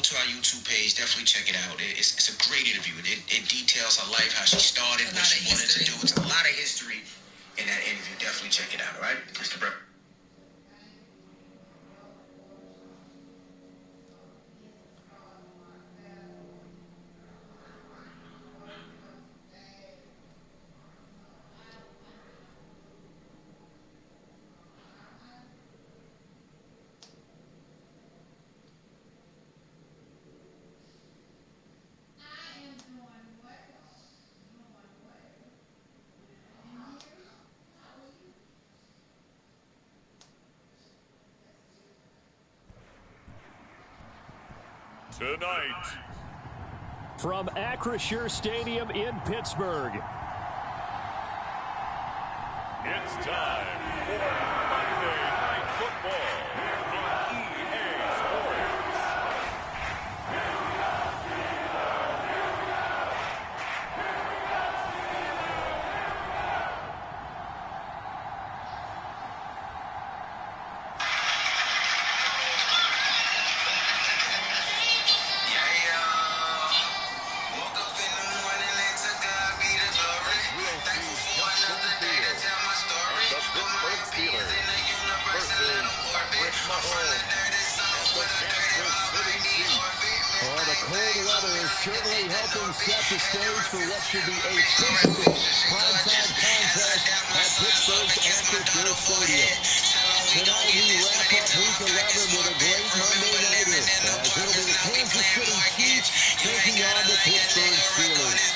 to our YouTube page. Definitely check it out. It's a great interview. It details her life, how she started, what she wanted to do. It's a lot of history in that interview. Definitely check it out, all right? Mr. Brett. Tonight, from Acrisure Stadium in Pittsburgh, it's time for Monday Night Football on EA Sports. Certainly helping set the stage for what should be a physical primetime contest at Pittsburgh's Acrisure Stadium. Tonight we wrap up Week 11 with a great Monday nighter, as it'll be the Kansas City Chiefs taking on the Pittsburgh Steelers.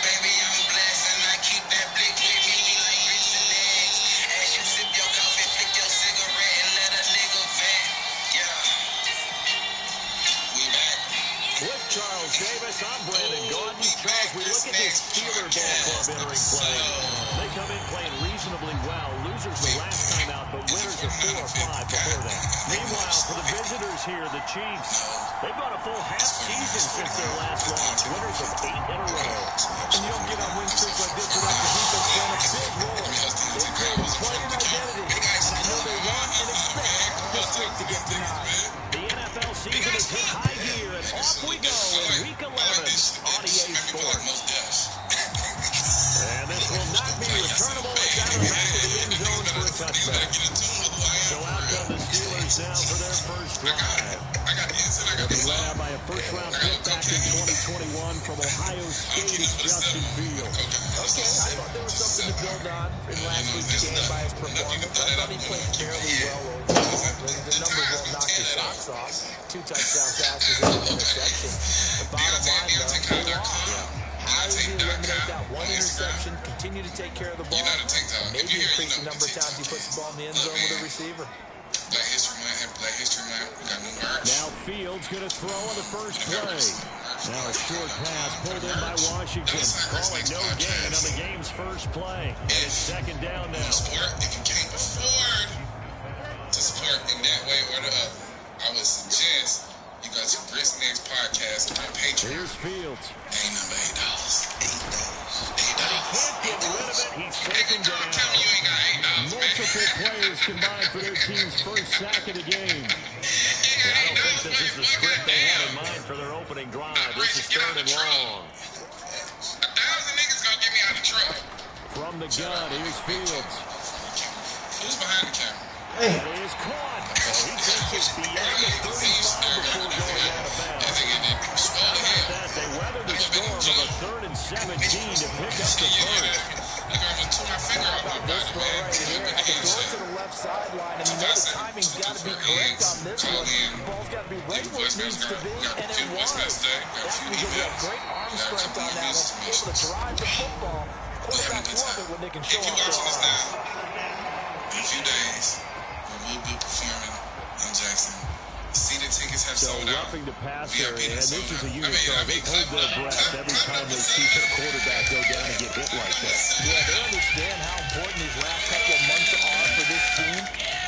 Charles Davis, I'm Brandon Gaudin. Charles, we look at this Steeler ball club entering play. They come in playing reasonably well. Losers the last time out, but winners are 4 or 5 before that. Meanwhile, for the visitors here, the Chiefs, they've gone a full half season since their last loss. Winners of 8 in a row. And you don't get on win streaks like this without the defense playing a big role. They've created quite an identity, and I know they want and expect this streak to get denied. The NFL season has hit high gear, and off we go in Week 11 on EA Sports. And this will not be returnable. It's out of the back of the end zone for a touchback. So out come the Steelers now for their first drive. They'll be led out by a first-round pick back in 2021 from Ohio State. It's Justin Fields. Okay, I thought there was something to build on in last week's game by his performance. I thought he played fairly well overall. The numbers won't knock your socks off. 2 touchdown passes and an interception. The bottom line, though, they lost. How does he eliminate that one interception, continue to take care of the ball, and maybe increase the number of times he puts the ball in the end zone with a receiver? Black History Month. We got new merch. Now Fields going to throw on the first play. Now a short pass pulled in by Washington. Calling no gain on the game's first play. And it's second down now. Sport, if you can't afford to support in that way or the other, I would suggest you go to Britt's Next Podcast on Patreon. Here's Fields. Ain't number $8. And he can't get rid of it. He's taken down. Multiple players combined for their team's first sack of the game. And I don't think this is the script they had in mind for their opening drive. This is 3rd and long. 1,000 niggas gonna get me out of the truck. From the gun, here's Fields. Who's behind the camera? And he is caught. He takes it beyond the 35 before going out of bounds. How about that? They weathered the storm of a 3rd and 17 to pick up the first. How about this throw right here? I can throw it to the left sideline, and you know the timing's got to be correct on this one. The ball's got to be right where it needs to be, and it was. That's because you have great arm strength on that one, able to drive the football. Quarterbacks love it when they can show off their arms. In a few days, we will be performing in Jackson. Seated tickets have sold out. Roughing the passer, and this is a unit, Charles. They hold their breath every time they see their quarterback go down and get hit like that. Yeah, they understand how important these last couple of months are for this team.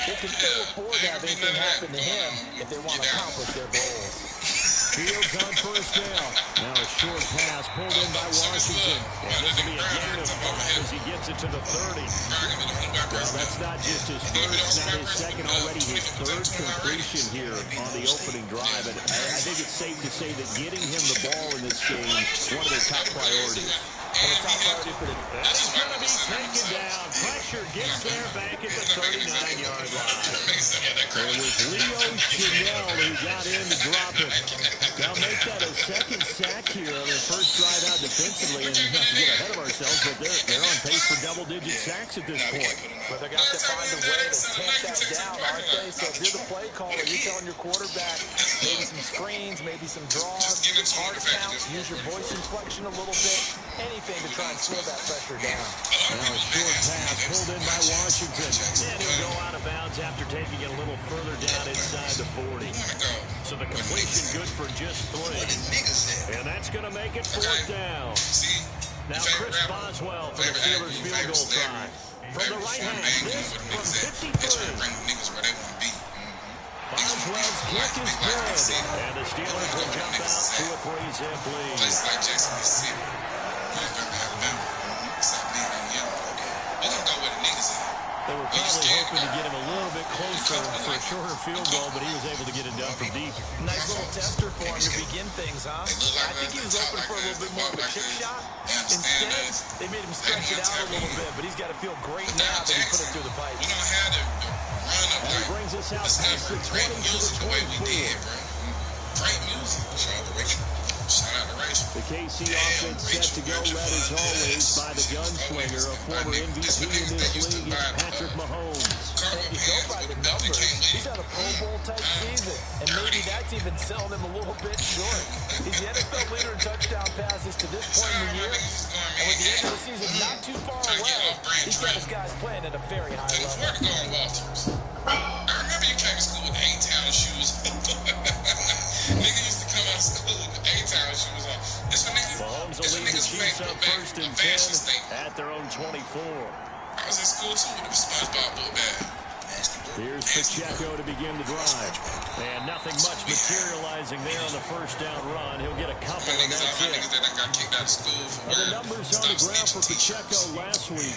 They can ill afford to have anything happen to him if they want to accomplish their goals. Fields on first down. Now a short pass pulled in by Washington. And this will be a gain of 5 as he gets it to the 30. Well, that's not just his first, not his second, already his third completion here on the opening drive. And I think it's safe to say that getting him the ball in this game is one of their top priorities. And the top priority for the... And he's going to be taken down. Pressure gets there back at the 39-yard line. It was Leo Chenal who got in to drop it. They'll make that a second sack here on their first drive out defensively. And not to get ahead of ourselves, but they're on pace for double-digit sacks at this point. But they're going to have to find a way to tamp that down, aren't they? So if you're the play caller, you're telling your quarterback maybe some screens, maybe some draws, hard counts, use your voice inflection a little bit, anything to try and slow that pressure down. Now a short pass pulled in by Washington. And he'll go out of bounds after taking it a little further down inside the 40. So the completion good for just 3. And that's going to make it 4th down. Now Chris Boswell for the Steelers field goal try. From the right hash, this from 53. Boswell's kick is good. And the Steelers will jump out to a 3-zip lead. They were probably hoping to get him a little bit closer for a shorter field goal, but he was able to get it done from deep. Nice little tester for him to begin things, huh? I think he was open for a little bit more of a chip shot. Instead, they made him stretch it out a little bit, but he's got to feel great now that he put it through the pipes. And he brings us out past the 20 to the 24. Great music. Shout out to Rachel. The KC offense set to go, led as always by the gunslinger, a former MVP in this league. It's Patrick Mahomes. And if you go by the numbers, he's had a Pro Bowl type season, and maybe that's even selling him a little bit short. He's the NFL leader in touchdown passes to this point in the year, and with the end of the season not too far away, he's got his guys playing at a very high level. Where to go on Walters? I remember you came to school with A-Town shoes. Nigga used to come out of school with A-Town shoes on. Mahomes will lead the Chiefs up 1st and 10 at their own 24. I was in school too with the SpongeBob book bag. Here's Pacheco to begin the drive. And nothing much materializing there on the first down run. He'll get a couple, and that's it. The numbers on the ground for Pacheco last week.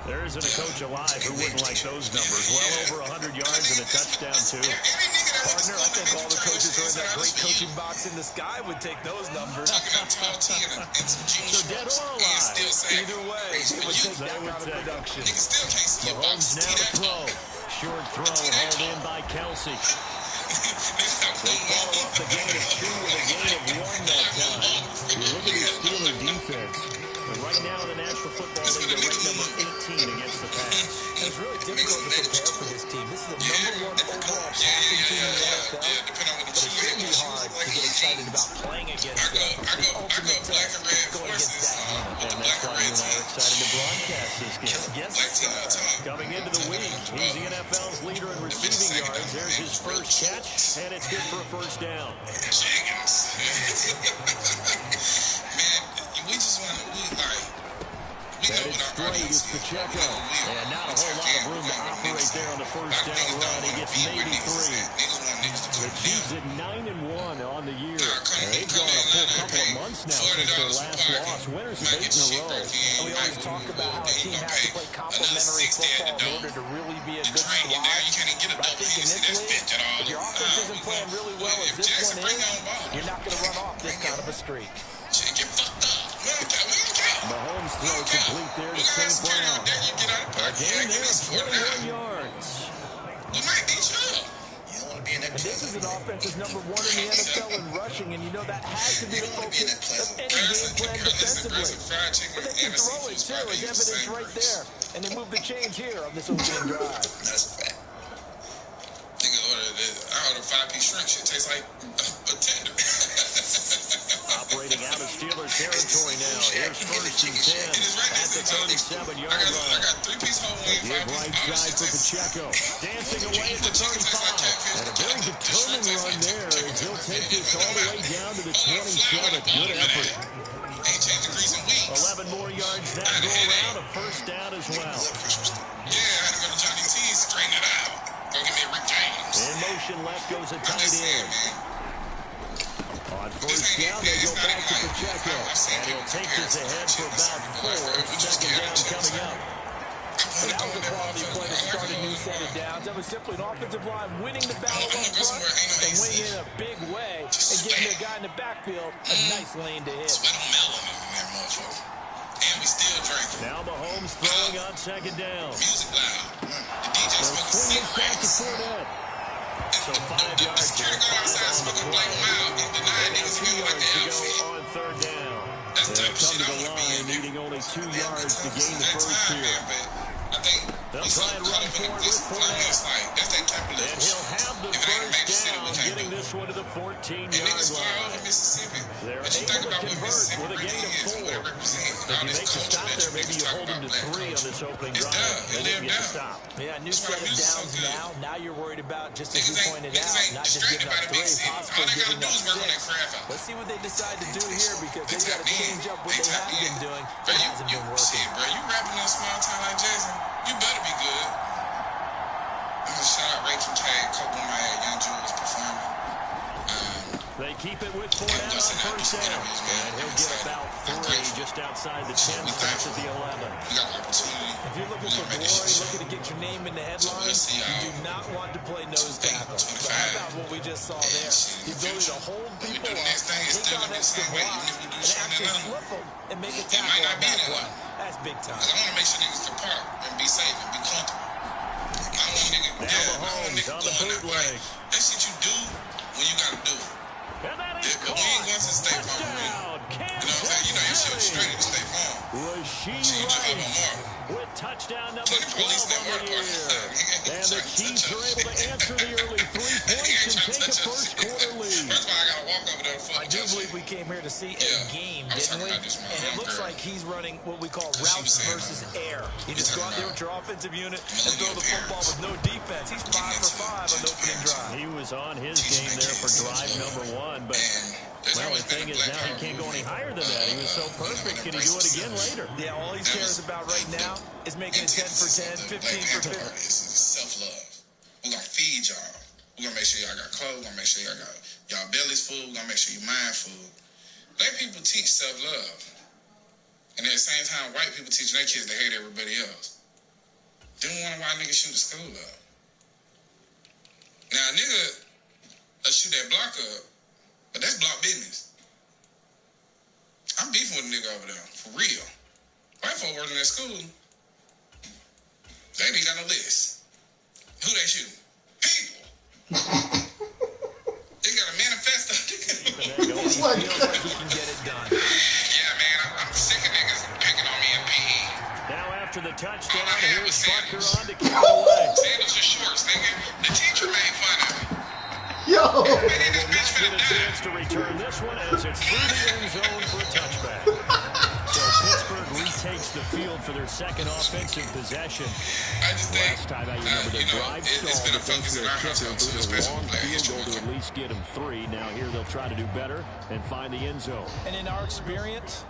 There isn't a coach alive who wouldn't like those numbers. Well over 100 yards and a touchdown, too. Partner, I think all the coaches are in that great coaching box in the sky would take those numbers. So dead or alive. Either way, they would take that kind of production. Mahomes now to throw. Short throw hauled in by Kelsey. They follow up the gain of 2 with a gain of 1 that time. You look at the Steelers defense. But right now in the National Football League, they're ranked number 18 against the pass. And it's really difficult to prepare for this team. This is the #1 overall passing team in the NFL. But it shouldn't be hard to get excited about playing against them. The ultimate test going against that team. And that's why you and I are excited to broadcast this game. Yes, sir. Coming into the week, he's the NFL's leader in receiving yards. There's his first catch, and it's good for a first down. That is straight is Pacheco. And not a whole lot of room to operate there on the first down run. He gets maybe 3. The Chiefs at 9-1 on the year. And they've gone a full couple of months now since their last loss. Winners of 8 in a row. And we always talk about how a team has to play complementary football in order to really be a good squad. But I think in this league, if your offense isn't playing really well as this one is, you're not going to run off this kind of a streak. Mahomes throw complete there to St. Brown. A gain there of 21 yards. And this is an offense that's #1 in the NFL in rushing, and you know that has to be the focus of any game plan defensively. But they can throw it, too, as evidence right there. And they move the chains here on this opening drive. That's a fact. Nigga ordered a 5-piece shrimp. Shit tastes like a tender. Operating out of Steelers territory now. Here's 1st and 10 at the 37-yard line. Give right side for Pacheco. Dancing away at the 35. And a very determined run there as he'll take this all the way down to the 27. Good effort. 11 more yards that go around. A first down as well. Yeah, I had to go to Johnny T's, straighten it out. Go give me a Rick James. In motion left goes a tight end. On On first down, they go back to Pacheco. And he'll take this ahead for about 4. Second down coming up. And that was a quality play to start a new set of downs. That was simply an offensive line winning the battle up front and winning in a big way and giving their guy in the backfield a nice lane to hit. Sweat on Melon in that motherfucker. And we still drinking. Now Mahomes throwing on second down. Music loud. The DJ They'll smoking swing this back to cigarettes. Fournette. So 5 The yards security here, guard 5 outside on the smoking play. Black Mild and denying Now niggas 2 feel like yards they to outfit. go on third down. That's the They'll type of come shit to I the want to be line, in. needing only 2 yards to gain the That first time, here. man, but I think They'll we so try and caught run up in forward this with climate. Fournette. It's like, that's that type of And level he'll shit. have the If it ain't a first major city, we down, can't getting do it. this one to the And 14-yard niggas fly over line. Mississippi. They're But you able think to about what convert Mississippi with a really gain of is, 4. what it represents. If All you this make the culture stop that there, you maybe niggas you talk hold them about, to black 3 on culture. this opening It's drive. done. They It didn't lived get the down. stop. Yeah, new That's why set the of music's so downs good. now you're worried about, just as you pointed Niggas out, ain't not just distracted giving by up the big 3, city. All possibly they gotta giving do up is work on their 6. craft out. Let's see what they decide to do here because They they've got to tapped in. change up what They they have tapped in. been doing. Bro, It hasn't been working. Shit, bro, you rapping in a small town like Jackson, you better be good. I'm gonna shout out Rachel Tag, couple of my Young Jules performing. They keep it with Fournette on first down. And he'll get about 3 just outside the 10, starts at the 11. We got opportunity. If you're looking for glory, looking to get your name in the headlines, you do not want to play nose tackle. But how about what we just saw there? The ability to hold people up, take on extra blocks, and actually slip them and make a tackle on that play. That's big time. I want to make sure niggas can park and be safe and be comfortable. I don't want niggas, Now I don't Mahomes want niggas on the going out. bootleg. Like, that shit you do when you gotta do it. And that is But we ain't going to caught. State Farm, Touchdown, you know what I'm Kansas saying? You know your shit was straight City. at State Farm. Rasheed So you just have a Rice mark. with touchdown number Take the 12 police on the network year. apart. And the Chiefs are able to answer the early 3 points and take a first quarter lead. First of all, I gotta walk over there I and do believe we came here to see a game, I was didn't we? talking about this with my And it looks homegirl. like he's running what we call She was routes saying, versus air. You we just go talking out there with about your offensive unit and throw the millennial football with no defense. He's 5 for 5 on the opening drive. He was on his game there for drive number 1, but well, the thing is now he can't go any higher than that. He was so perfect. Can he do it again later? Yeah, all he cares about right now is making it 10 for 10, 15 for 15. It's self-love. We're gonna feed y'all. We're gonna make sure y'all got clothes. We're gonna make sure y'all got y'all bellies full. We're gonna make sure your mind full. Black people teach self-love. And at the same time, white people teach their kids to hate everybody else. Then wonder why niggas shoot the school up. Now, a nigga shoot that block up, but that's block business. I'm beefing with a nigga over there, for real. White folk working at school, they ain't got no list. Who they shooting? People. They got a manifesto. He feels like he can get it done. Yeah, man, I'm sick of niggas picking on me in PE. Now after the touchdown, All I had here's was Butker sandals. on to kick it away. Sandals or shorts, nigga. The teacher made fun of me. Yo! Everybody in They this will bitch not get finna a die. chance to return this one as it's through the end zone for a touchback. So Pittsburgh retakes the field for their second offensive possession. I just think, Last time I remember the drive it's stall, been a but thanks focus to in their our kicker, household too, booted a especially long when playing field goal to instruments. at least get them 3. Now here they'll try to do better and find the end zone. And in our experience,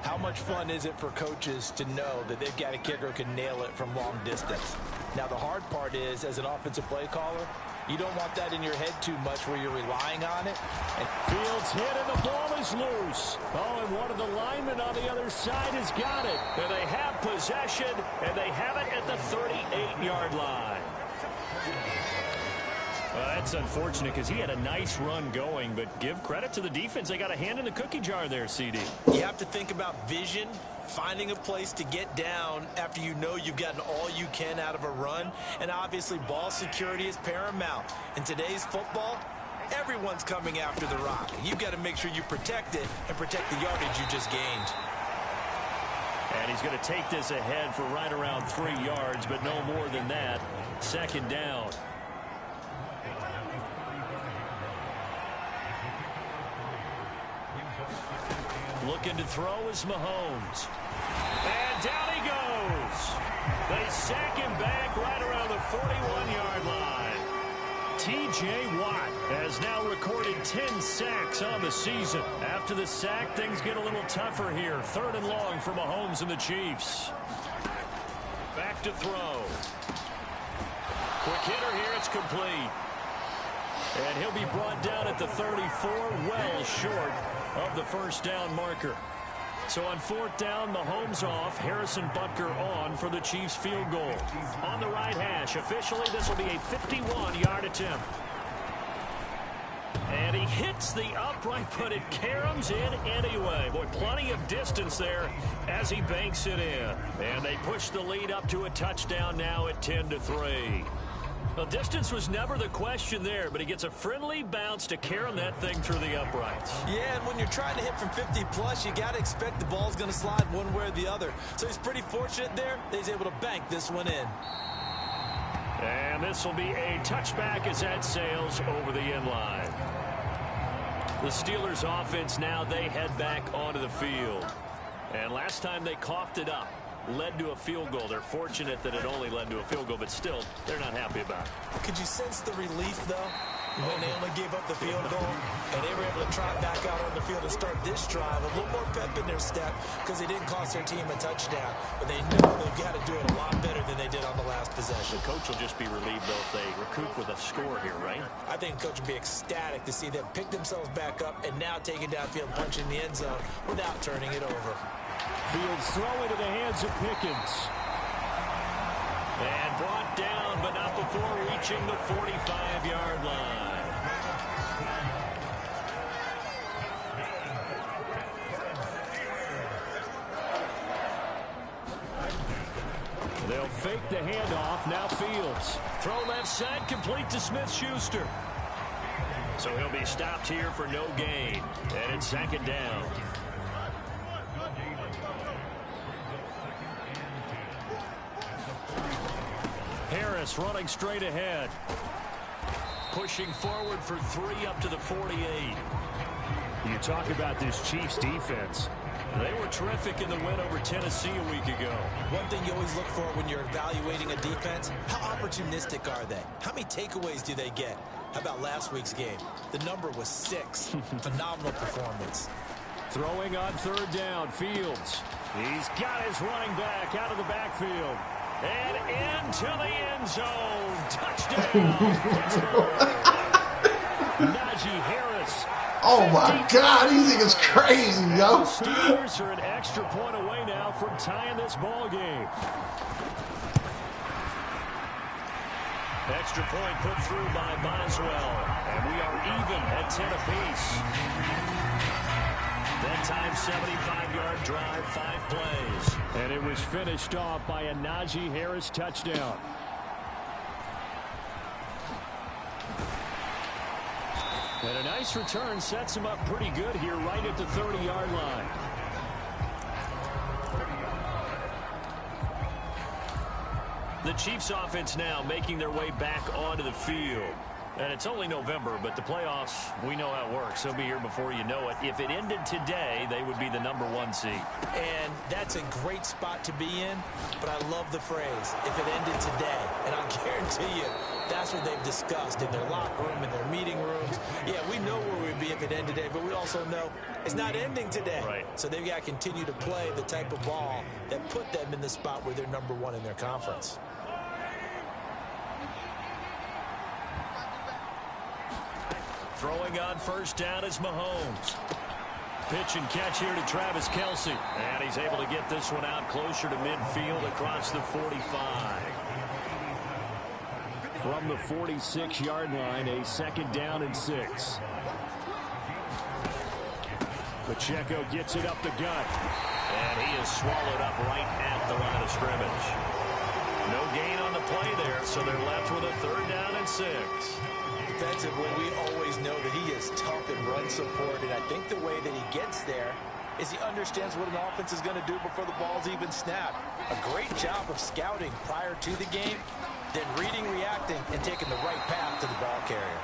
how much fun is it for coaches to know that they've got a kicker who can nail it from long distance? Now, the hard part is, as an offensive play caller, you don't want that in your head too much where you're relying on it. And Fields hit and the ball is loose. Oh, and one of the linemen on the other side has got it. And they have possession, and they have it at the 38-yard line. Well, that's unfortunate because he had a nice run going, but give credit to the defense. They got a hand in the cookie jar there, CD. you have to think about vision, finding a place to get down after you know you've gotten all you can out of a run. And obviously, ball security is paramount. In today's football, everyone's coming after the rock. You've got to make sure you protect it and protect the yardage you just gained. And he's going to take this ahead for right around 3 yards, but no more than that. Second down. Looking to throw is Mahomes. And down he goes. They sack him back right around the 41-yard line. T.J. Watt has now recorded 10 sacks on the season. After the sack, things get a little tougher here. 3rd and long for Mahomes and the Chiefs. Back to throw. Quick hitter here, it's complete. And he'll be brought down at the 34, well short of the first down marker. So on 4th down, Mahomes off, Harrison Butker on for the Chiefs field goal. On the right hash, officially this will be a 51-yard attempt. And he hits the upright, but it caroms in anyway. Boy, plenty of distance there as he banks it in. And they push the lead up to a touchdown now at 10-3. Well, distance was never the question there, but he gets a friendly bounce to carom that thing through the uprights. Yeah, and when you're trying to hit from 50-plus, you got to expect the ball's going to slide one way or the other. So he's pretty fortunate there that he's able to bank this one in. And this will be a touchback as that sails over the end line. The Steelers offense now, they head back onto the field. And last time they coughed it up, led to a field goal. They're fortunate that it only led to a field goal, but still, they're not happy about it. Could you sense the relief, though, when they only gave up the field goal and they were able to trot back out on the field and start this drive, a little more pep in their step because they didn't cost their team a touchdown, but they know they've got to do it a lot better than they did on the last possession. The coach will just be relieved, though, if they recoup with a score here, right? I think the coach will be ecstatic to see them pick themselves back up and now take it downfield, punch in the end zone without turning it over. Fields throw into the hands of Pickens. And brought down, but not before reaching the 45-yard line. They'll fake the handoff. Now Fields. Throw left side, complete to Smith-Schuster. So he'll be stopped here for no gain. And it's 2nd down. Harris running straight ahead. Pushing forward for 3 up to the 48. You talk about this Chiefs defense. They were terrific in the win over Tennessee a week ago. One thing you always look for when you're evaluating a defense, how opportunistic are they? How many takeaways do they get? How about last week's game? The number was 6. Phenomenal performance. Throwing on 3rd down, Fields. He's got his running back out of the backfield. And into the end zone. Touchdown. Najee Harris. Oh, my God. These niggas crazy, yo. Steelers are an extra point away now from tying this ball game. Extra point put through by Boswell. And we are even at 10 apiece. That time, 75-yard drive, 5 plays. And it was finished off by a Najee Harris touchdown. And a nice return sets him up pretty good here right at the 30-yard line. The Chiefs offense now making their way back onto the field. And it's only November, but the playoffs, we know how it works. They'll be here before you know it. If it ended today, they would be the #1 seed. And that's a great spot to be in, but I love the phrase, if it ended today. And I'll guarantee you, that's what they've discussed in their locker room, in their meeting rooms. Yeah, we know where we'd be if it ended today, but we also know it's not ending today. Right. So they've got to continue to play the type of ball that put them in the spot where they're #1 in their conference. Throwing on 1st down is Mahomes. Pitch and catch here to Travis Kelce. And he's able to get this one out closer to midfield across the 45. From the 46-yard line, a 2nd down and 6. Pacheco gets it up the gut. And he is swallowed up right at the line of scrimmage. No gain on the play there, so they're left with a 3rd down and 6. Defensively, we always know that he is tough in run support, and I think the way that he gets there is he understands what an offense is going to do before the ball's even snapped. A great job of scouting prior to the game, then reading, reacting, and taking the right path to the ball carrier.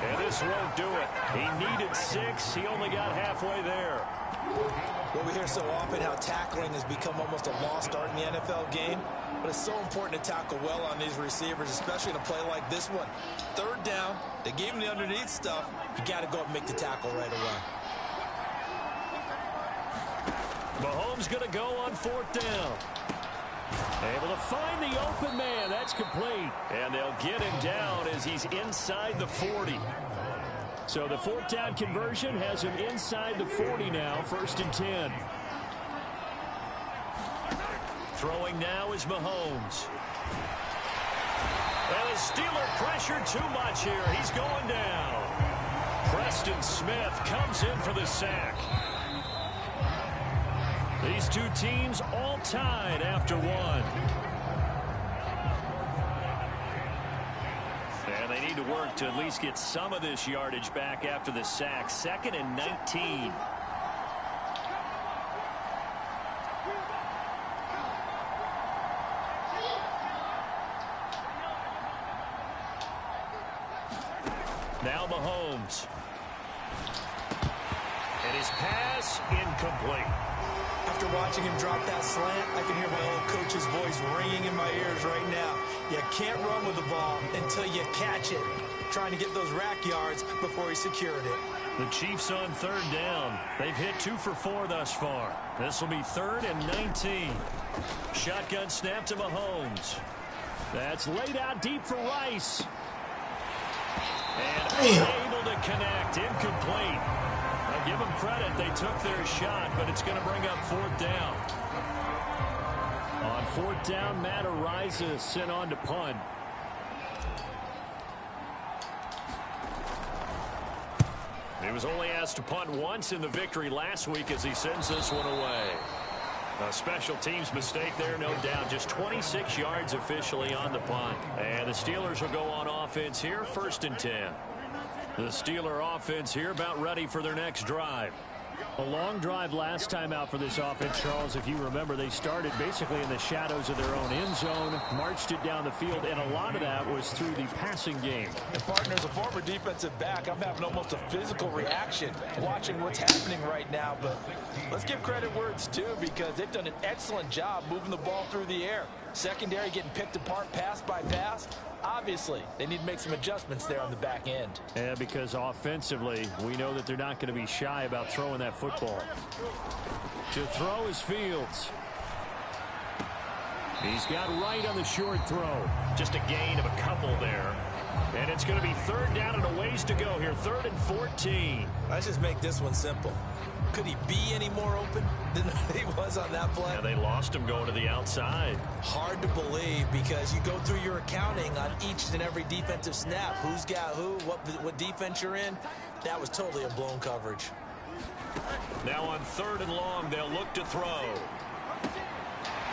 And this won't do it. He needed 6. He only got halfway there. Well, we hear so often how tackling has become almost a lost art in the NFL game. But it's so important to tackle well on these receivers, especially in a play like this one. 3rd down, they gave him the underneath stuff. You got to go up and make the tackle right away. Mahomes going to go on 4th down. Able to find the open man. That's complete. And they'll get him down as he's inside the 40. So the fourth down conversion has him inside the 40 now, 1st and 10. Throwing now is Mahomes. And the Steeler pressured too much here. He's going down. Preston Smith comes in for the sack. These two teams all tied after one. And they need to work to at least get some of this yardage back after the sack. 2nd and 19. Now Mahomes. And his pass incomplete. After watching him drop that slant, I can hear my old coach's voice ringing in my ears right now. You can't run with the ball until you catch it. Trying to get those rack yards before he secured it. The Chiefs on 3rd down. They've hit 2 for 4 thus far. This will be 3rd and 19. Shotgun snap to Mahomes. That's laid out deep for Rice. And unable to connect. Incomplete. I'll give them credit. They took their shot, but it's going to bring up 4th down. On 4th down, Matt Araiza sent on to punt. He was only asked to punt once in the victory last week as he sends this one away. A special teams mistake there, no doubt. Just 26 yards officially on the punt. And the Steelers will go on offense here, 1st and 10. The Steeler offense here about ready for their next drive. A long drive last time out for this offense, Charles. If you remember, they started basically in the shadows of their own end zone, marched it down the field, and a lot of that was through the passing game. And partner, as a former defensive back, I'm having almost a physical reaction watching what's happening right now. But let's give credit where it's due, because they've done an excellent job moving the ball through the air. Secondary getting picked apart pass by pass. Obviously, they need to make some adjustments there on the back end. Yeah, because offensively, we know that they're not going to be shy about throwing that football. To throw is Fields. He's got right on the short throw. Just a gain of a couple there. And it's going to be 3rd down and a ways to go here. 3rd and 14. Let's just make this one simple. Could he be any more open than he was on that play? Yeah, they lost him going to the outside. Hard to believe, because you go through your accounting on each and every defensive snap. Who's got who, what defense you're in. That was totally a blown coverage. Now on 3rd and long, they'll look to throw.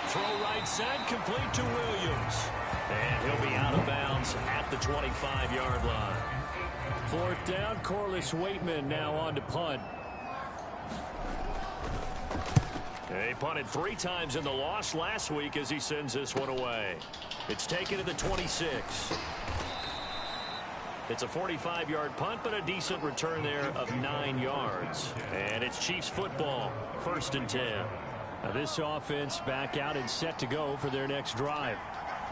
Throw right side, complete to Williams. And he'll be out of bounds at the 25-yard line. 4th down, Corliss Waitman now on to punt. He punted 3 times in the loss last week as he sends this one away. It's taken to the 26. It's a 45-yard punt, but a decent return there of 9 yards. And it's Chiefs football, 1st and 10. Now this offense back out and set to go for their next drive.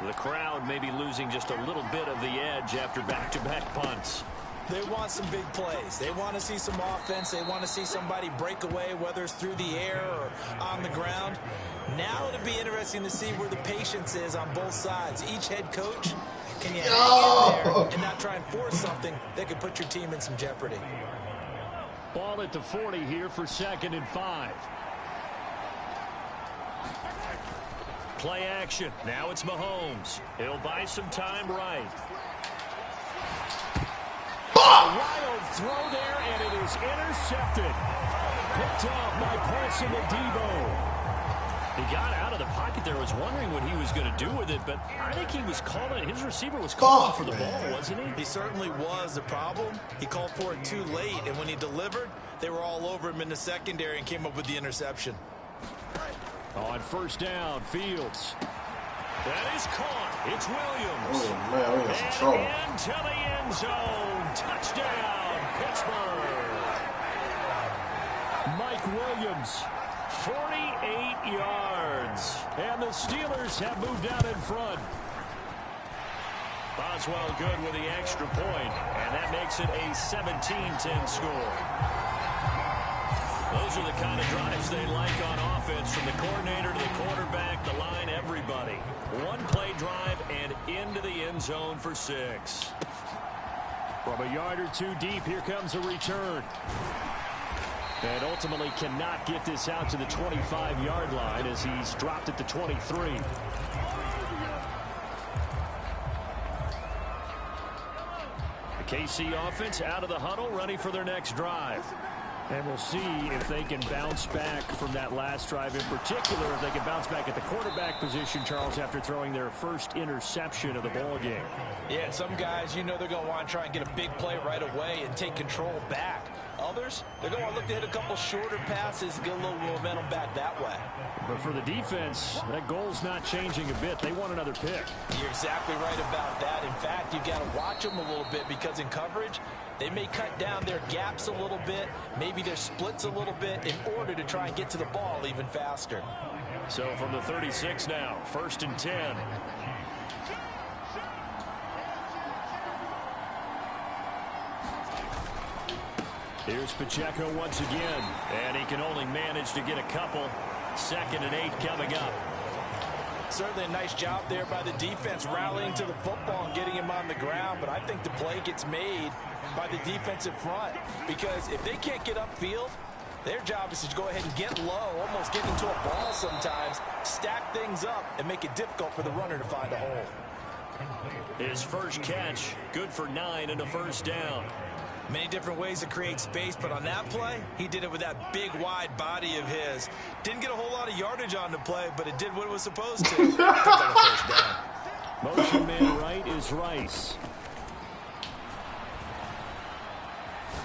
The crowd may be losing just a little bit of the edge after back-to-back punts. They want some big plays. They want to see some offense. They want to see somebody break away, whether it's through the air or on the ground. Now it'll be interesting to see where the patience is on both sides. Each head coach, can you hang in there and not try and force something that could put your team in some jeopardy? Ball at the 40 here for 2nd and 5. Play action. Now it's Mahomes. He'll buy some time right. A wild throw there, and it is intercepted. Picked off by Paulson Adebo. He got out of the pocket there. Was wondering what he was going to do with it, but I think he was calling. His receiver was calling for the ball, wasn't he? He certainly was. The problem, he called for it too late, and when he delivered, they were all over him in the secondary and came up with the interception. On 1st down, Fields. That is caught. It's Williams. Oh, man, we got some trouble. Into the end zone. Touchdown, Pittsburgh. Mike Williams, 48 yards. And the Steelers have moved out in front. Boswell good with the extra point, and that makes it a 17-10 score. The those are the kind of drives they like on offense, from the coordinator to the quarterback, the line, everybody. One play drive and into the end zone for 6. From a yard or two deep, here comes a return. And ultimately cannot get this out to the 25-yard line as he's dropped at the 23. The KC offense out of the huddle, ready for their next drive. And we'll see if they can bounce back from that last drive, in particular, if they can bounce back at the quarterback position, Charles, after throwing their first interception of the ball game. Yeah, some guys, you know, they're going to want to try and get a big play right away and take control back. Others, they're going to look to hit a couple shorter passes and get a little momentum back that way. But for the defense, that goal's not changing a bit. They want another pick. You're exactly right about that. In fact, you've got to watch them a little bit, because in coverage, they may cut down their gaps a little bit, maybe their splits a little bit, in order to try and get to the ball even faster. So from the 36 now, 1st and 10. Here's Pacheco once again, and he can only manage to get a couple. 2nd and 8 coming up. Certainly a nice job there by the defense, rallying to the football and getting him on the ground. But I think the play gets made by the defensive front, because if they can't get upfield, their job is to go ahead and get low, almost get into a ball sometimes, stack things up, and make it difficult for the runner to find a hole. His first catch, good for 9 and a first down. Many different ways to create space, but on that play, he did it with that big, wide body of his. Didn't get a whole lot of yardage on the play, but it did what it was supposed to. Took on a first down. Motion man right is Rice.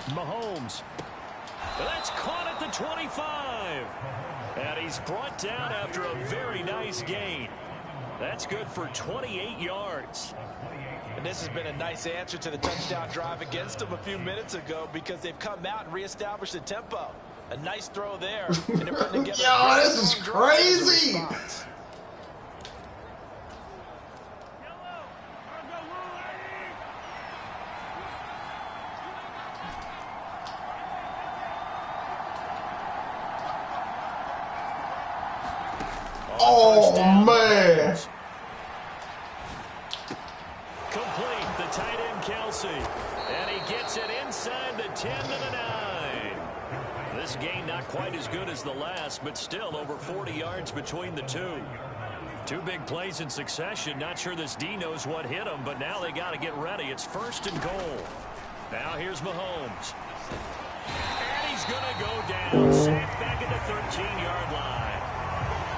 Mahomes. That's caught at the 25. And he's brought down after a very nice gain. That's good for 28 yards. And this has been a nice answer to the touchdown drive against them a few minutes ago, because they've come out and reestablished the tempo. A nice throw there. And they're putting together Yo, this is crazy. Oh, man. Complete, the tight end Kelsey. And he gets it inside the 10 to the 9. This gain not quite as good as the last, but still over 40 yards between the two. Two big plays in succession. Not sure this D knows what hit him, but now they got to get ready. It's 1st and goal. Now here's Mahomes. And he's going to go down. Sacked back at the 13-yard line.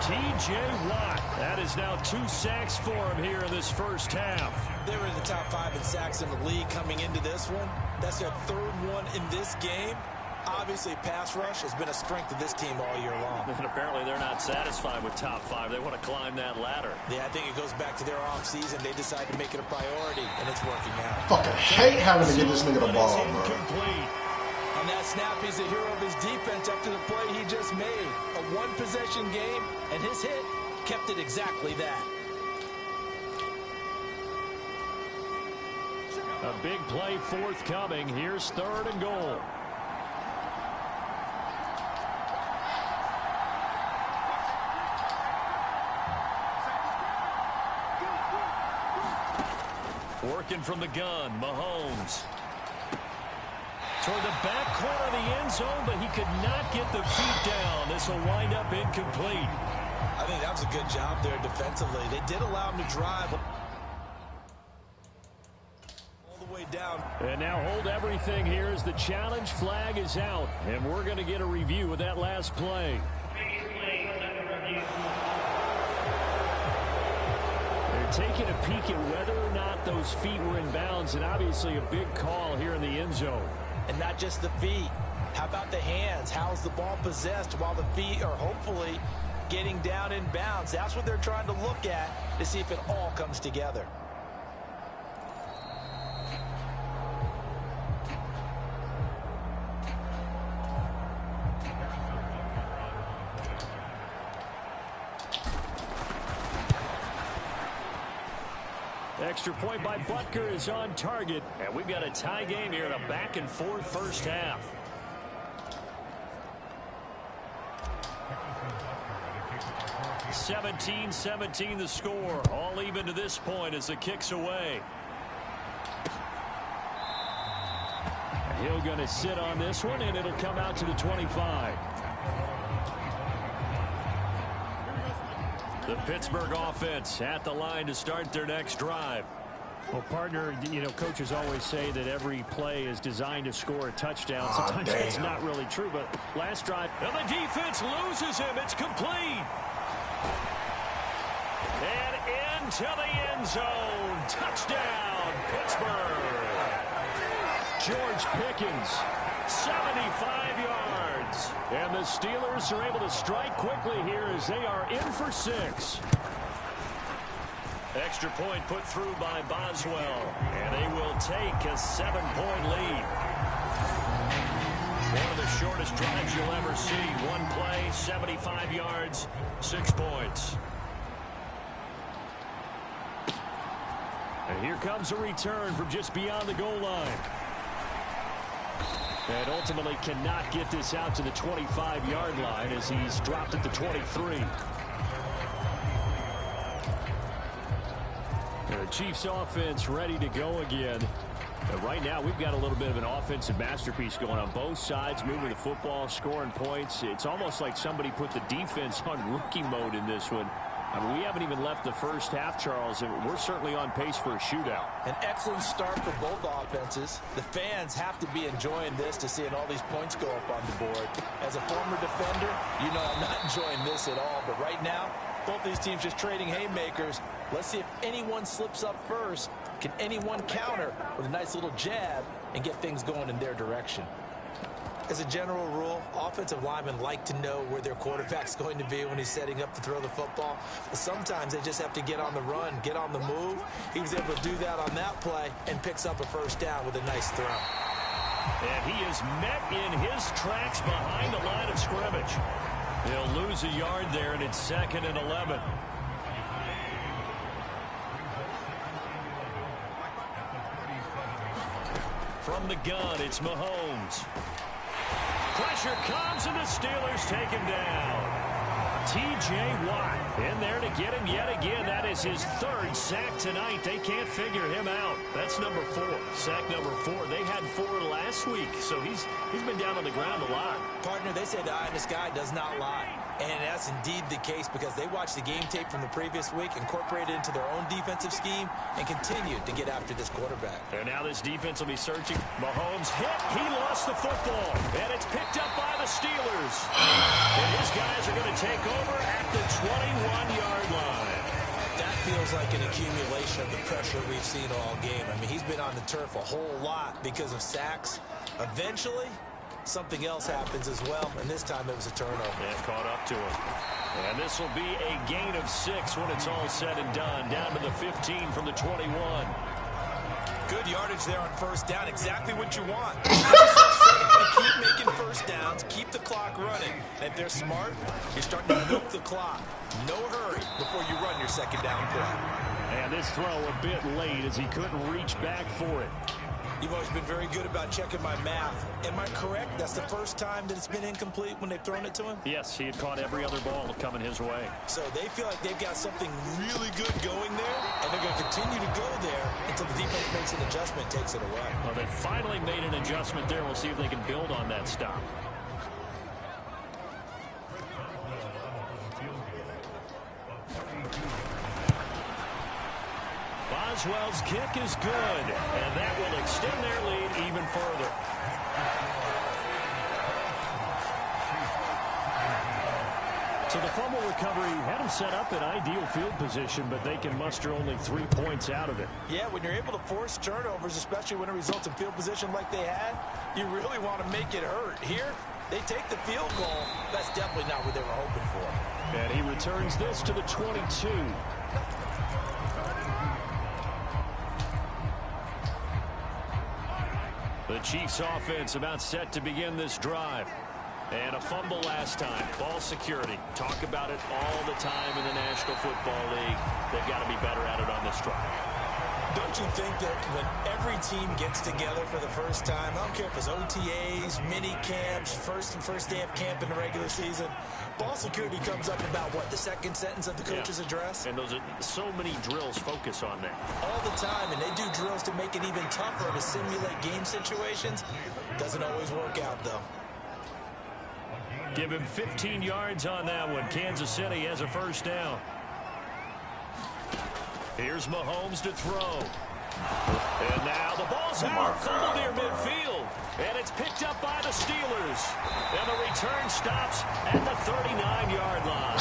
T.J. Watt. That is now 2 sacks for him here in this first half. They were in the top 5 in sacks in the league coming into this one. That's their 3rd one in this game. Obviously, pass rush has been a strength of this team all year long. And apparently they're not satisfied with top 5. They want to climb that ladder. Yeah, I think it goes back to their offseason. They decided to make it a priority, and it's working out. Fucking hate having to get this nigga the ball, bro. On that snap, he's the hero of his defense after the play he just made. A one-possession game, and his hit kept it exactly that. A big play forthcoming. Here's 3rd and goal. Working from the gun, Mahomes. Toward the back corner of the end zone, but he could not get the feet down. This will wind up incomplete. I think that was a good job there defensively. They did allow him to drive all the way down. And now hold everything here as the challenge flag is out. And we're going to get a review of that last play. They're taking a peek at whether or not those feet were in bounds, and obviously a big call here in the end zone. And not just the feet. How about the hands? How's the ball possessed while the feet are hopefully getting down in bounds? That's what they're trying to look at to see if it all comes together. Extra point by Butker is on target. And we've got a tie game here in a back-and-forth first half. 17-17 the score. All even to this point as the kick's away. He'll going to sit on this one, and it'll come out to the 25. The Pittsburgh offense at the line to start their next drive. Well, partner, you know, coaches always say that every play is designed to score a touchdown. Sometimes that's not really true, but last drive. And the defense loses him. It's complete. And into the end zone. Touchdown, Pittsburgh. George Pickens, 75 yards. And the Steelers are able to strike quickly here as they are in for 6. Extra point put through by Boswell. And they will take a 7-point lead. One of the shortest drives you'll ever see. One play, 75 yards, 6 points. And here comes a return from just beyond the goal line. And ultimately cannot get this out to the 25-yard line as he's dropped at the 23. The Chiefs offense ready to go again. And right now we've got a little bit of an offensive masterpiece going on both sides, moving the football, scoring points. It's almost like somebody put the defense on rookie mode in this one. I mean, we haven't even left the first half, Charles, and we're certainly on pace for a shootout. An excellent start for both offenses. The fans have to be enjoying this to seeing all these points go up on the board. As a former defender, you know I'm not enjoying this at all. But right now, both these teams just trading haymakers. Let's see if anyone slips up first. Can anyone counter with a nice little jab and get things going in their direction? As a general rule, offensive linemen like to know where their quarterback's going to be when he's setting up to throw the football. But sometimes they just have to get on the run, get on the move. He was able to do that on that play and picks up a first down with a nice throw. And he is met in his tracks behind the line of scrimmage. He'll lose a yard there, and it's 2nd and 11. From the gun, it's Mahomes. Pressure comes, and the Steelers take him down. T.J. Watt in there to get him yet again. That is his 3rd sack tonight. They can't figure him out. That's number 4. Sack number 4. They had 4 last week, so he's been down on the ground a lot. Partner, they say the eye in the sky does not lie. And that's indeed the case because they watched the game tape from the previous week, incorporated it into their own defensive scheme, and continued to get after this quarterback. And now this defense will be searching. Mahomes hit. He lost the football. And it's picked up by the Steelers. And his guys are going to take over at the 21-yard line. That feels like an accumulation of the pressure we've seen all game. I mean, he's been on the turf a whole lot because of sacks. Eventually, something else happens as well, and this time it was a turnover. And caught up to him. And this will be a gain of 6 when it's all said and done. Down to the 15 from the 21. Good yardage there on first down. Exactly what you want. Keep making first downs. Keep the clock running. And if they're smart, you're starting to milk the clock. No hurry before you run your second down play. And this throw a bit late as he couldn't reach back for it. You've always been very good about checking my math. Am I correct? That's the first time that it's been incomplete when they've thrown it to him? Yes, he had caught every other ball coming his way. So they feel like they've got something really good going there, and they're going to continue to go there until the defense makes an adjustment, takes it away. Well, they finally made an adjustment there. We'll see if they can build on that stop. Boswell's kick is good, and that will extend their lead even further. So the fumble recovery had them set up in ideal field position, but they can muster only 3 points out of it. Yeah, when you're able to force turnovers, especially when it results in field position like they had, you really want to make it hurt. Here, they take the field goal. That's definitely not what they were hoping for. And he returns this to the 22. The Chiefs offense about set to begin this drive. And a fumble last time. Ball security. Talk about it all the time in the National Football League. They've got to be better at it on this drive. Don't you think that when every team gets together for the first time, I don't care if it's OTAs, mini camps, first day of camp in the regular season, ball security comes up about, what, the second sentence of the coach's address? And those are so many drills focus on that. All the time, and they do drills to make it even tougher to simulate game situations. Doesn't always work out, though. Give him 15 yards on that one. Kansas City has a first down. Here's Mahomes to throw. And now the ball's out, fumbled near midfield. And it's picked up by the Steelers. And the return stops at the 39-yard line.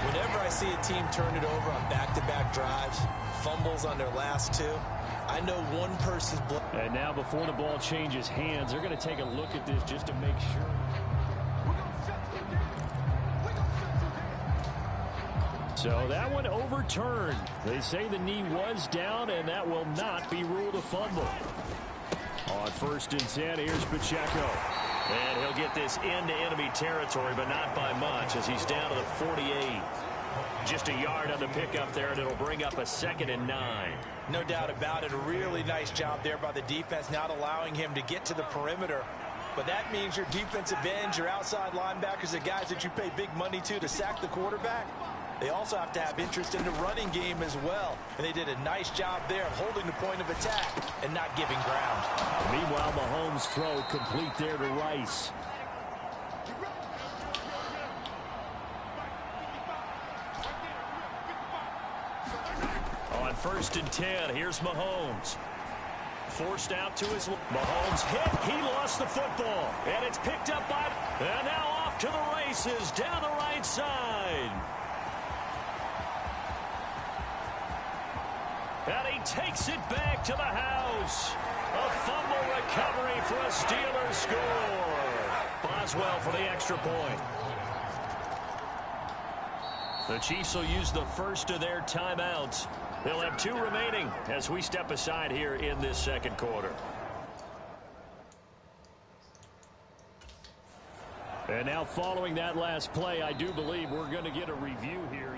Whenever I see a team turn it over on back-to-back drives, fumbles on their last two, I know one person's... And now before the ball changes hands, they're going to take a look at this just to make sure. So that one overturned. They say the knee was down, and that will not be ruled a fumble. On 1st and 10, here's Pacheco. And he'll get this into enemy territory, but not by much, as he's down to the 48. Just a yard on the pickup there, and it'll bring up a 2nd and 9. No doubt about it. A really nice job there by the defense, not allowing him to get to the perimeter. But that means your defensive ends, your outside linebackers, the guys that you pay big money to sack the quarterback, they also have to have interest in the running game as well. And they did a nice job there of holding the point of attack and not giving ground. Meanwhile, Mahomes' throw complete there to Rice. On 1st and 10, here's Mahomes. Forced out to his... Mahomes hit. He lost the football. And it's picked up by... And now off to the races down the right side. And he takes it back to the house. A fumble recovery for a Steelers score. Boswell for the extra point. The Chiefs will use the first of their timeouts. They'll have 2 remaining as we step aside here in this second quarter. And now following that last play, I do believe we're going to get a review here.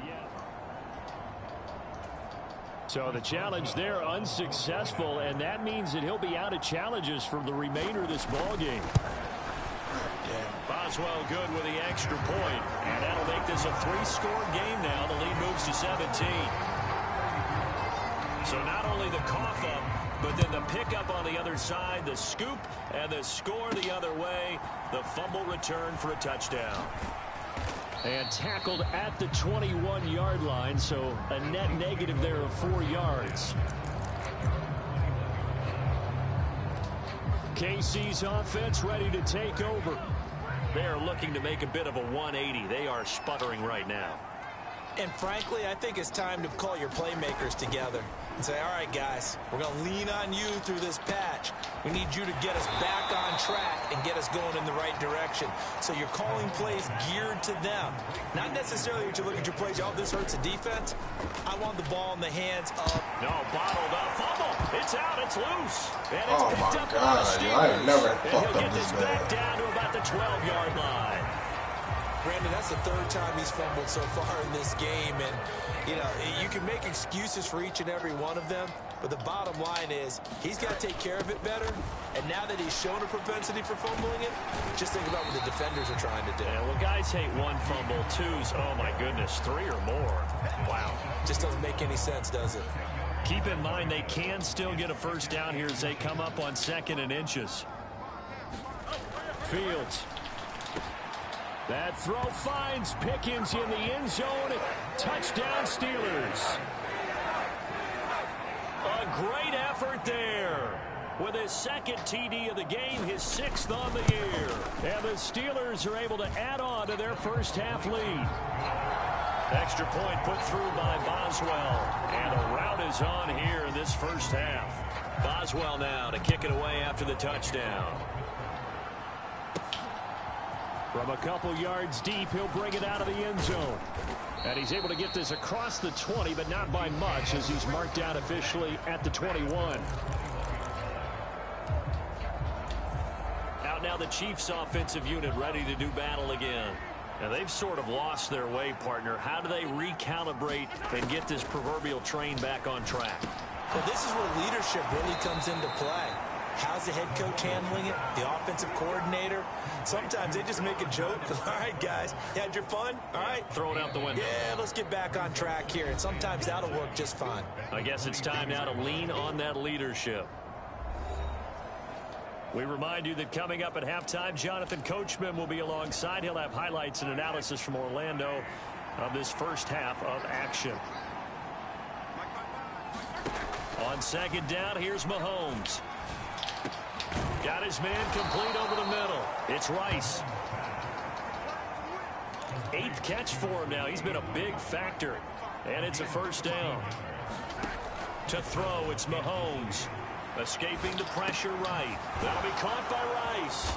So the challenge there unsuccessful, and that means that he'll be out of challenges for the remainder of this ball game. Boswell good with the extra point, and that'll make this a 3-score game now. The lead moves to 17. So not only the cough up, but then the pickup on the other side, the scoop, and the score the other way. The fumble return for a touchdown. And tackled at the 21-yard line, so a net negative there of 4 yards. KC's offense ready to take over. They're looking to make a bit of a 180. They are sputtering right now. And frankly, I think it's time to call your playmakers together and say, all right, guys, we're going to lean on you through this patch. We need you to get us back on track and get us going in the right direction. So you're calling plays geared to them. Not necessarily that you look at your plays, oh, this hurts the defense. I want the ball in the hands of... No, bottled up. Fumble. It's out. It's loose. And it's picked up by the Steelers. I ain't never and he'll get this back down to about the 12-yard line. Brandon, that's the 3rd time he's fumbled so far in this game. And, you know, you can make excuses for each and every one of them, but the bottom line is he's got to take care of it better. And now that he's shown a propensity for fumbling it, just think about what the defenders are trying to do. Yeah, well, guys hate 1 fumble, 2's, oh, my goodness, 3 or more. Wow. Just doesn't make any sense, does it? Keep in mind they can still get a first down here as they come up on 2nd and inches. Fields. That throw finds Pickens in the end zone. Touchdown, Steelers. A great effort there. With his 2nd TD of the game, his 6th on the year. And the Steelers are able to add on to their first half lead. Extra point put through by Boswell. And the rout is on here in this first half. Boswell now to kick it away after the touchdown. From a couple yards deep, he'll bring it out of the end zone. And he's able to get this across the 20, but not by much, as he's marked out officially at the 21. Out now the Chiefs offensive unit ready to do battle again. Now, they've sort of lost their way, partner. How do they recalibrate and get this proverbial train back on track? Well, this is where leadership really comes into play. How's the head coach handling it? The offensive coordinator? Sometimes they just make a joke. All right, guys, you had your fun? All right. Throw it out the window. Yeah, let's get back on track here. And sometimes that'll work just fine. I guess it's time now to lean on that leadership. We remind you that coming up at halftime, Jonathan Coachman will be alongside. He'll have highlights and analysis from Orlando of this first half of action. On second down, here's Mahomes. Got his man complete over the middle. It's Rice. 8th catch for him now. He's been a big factor. And it's a first down. To throw, it's Mahomes. Escaping the pressure right. That'll be caught by Rice.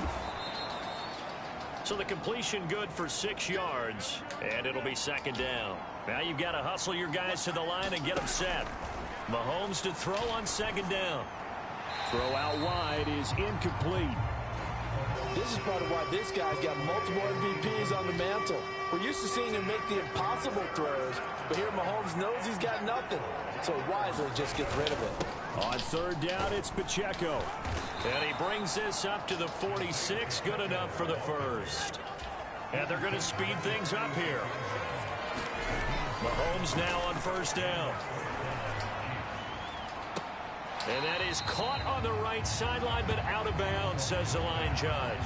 So the completion good for 6 yards. And it'll be second down. Now you've got to hustle your guys to the line and get them set. Mahomes to throw on second down. Throw out wide is incomplete. This is part of why this guy's got multiple MVPs on the mantle. We're used to seeing him make the impossible throws, but here Mahomes knows he's got nothing, so wisely just gets rid of it. On third down, it's Pacheco. And he brings this up to the 46. Good enough for the first. And they're going to speed things up here. Mahomes now on first down. And that is caught on the right sideline, but out of bounds, says the line judge.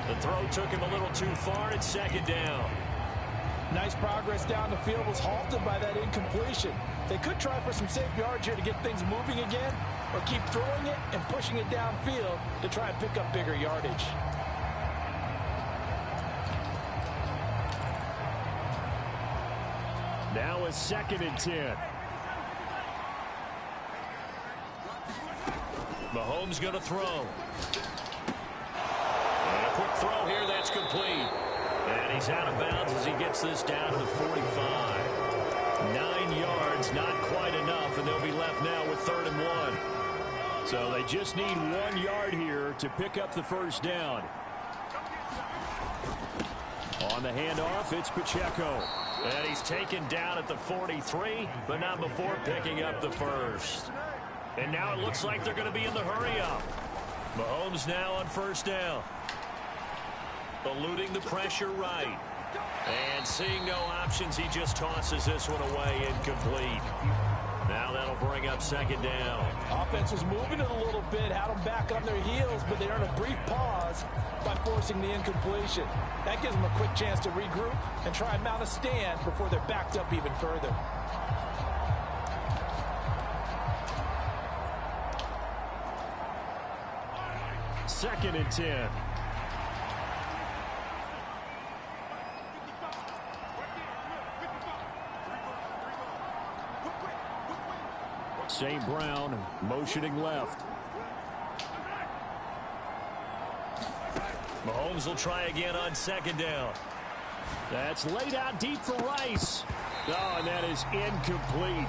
The throw took him a little too far. It's second down. Nice progress down the field was halted by that incompletion. They could try for some safe yards here to get things moving again, or keep throwing it and pushing it downfield to try and pick up bigger yardage. Now a 2nd and 10. Mahomes going to throw. And a quick throw here, that's complete. And he's out of bounds as he gets this down to the 45. 9 yards, not quite enough, and they'll be left now with 3rd and 1. So they just need 1 yard here to pick up the first down. On the handoff, it's Pacheco. And he's taken down at the 43, but not before picking up the first. And now it looks like they're going to be in the hurry-up. Mahomes now on first down. Eluding the pressure right. And seeing no options, he just tosses this one away incomplete. Now that'll bring up second down. Offense was moving it a little bit, had them back on their heels, but they earned a brief pause by forcing the incompletion. That gives them a quick chance to regroup and try and mount a stand before they're backed up even further. Second and 10. St. Brown motioning left. Mahomes will try again on second down. That's laid out deep for Rice. Oh, and that is incomplete.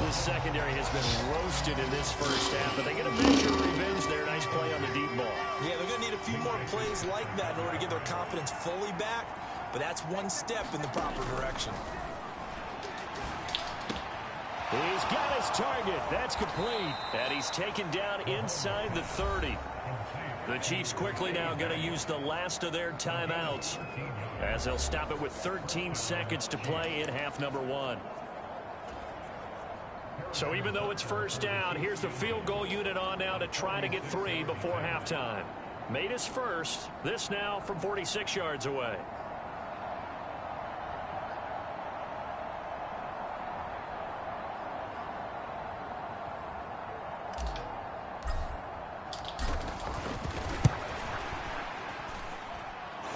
This secondary has been roasted in this first half, but they get a major revenge there. Nice play on the deep ball. Yeah, they're going to need a few more plays like that in order to get their confidence fully back, but that's one step in the proper direction. He's got his target. That's complete. And he's taken down inside the 30. The Chiefs quickly now going to use the last of their timeouts as they'll stop it with 13 seconds to play in half number 1. So even though it's first down, here's the field goal unit on now to try to get 3 before halftime. Made his first. This now from 46 yards away.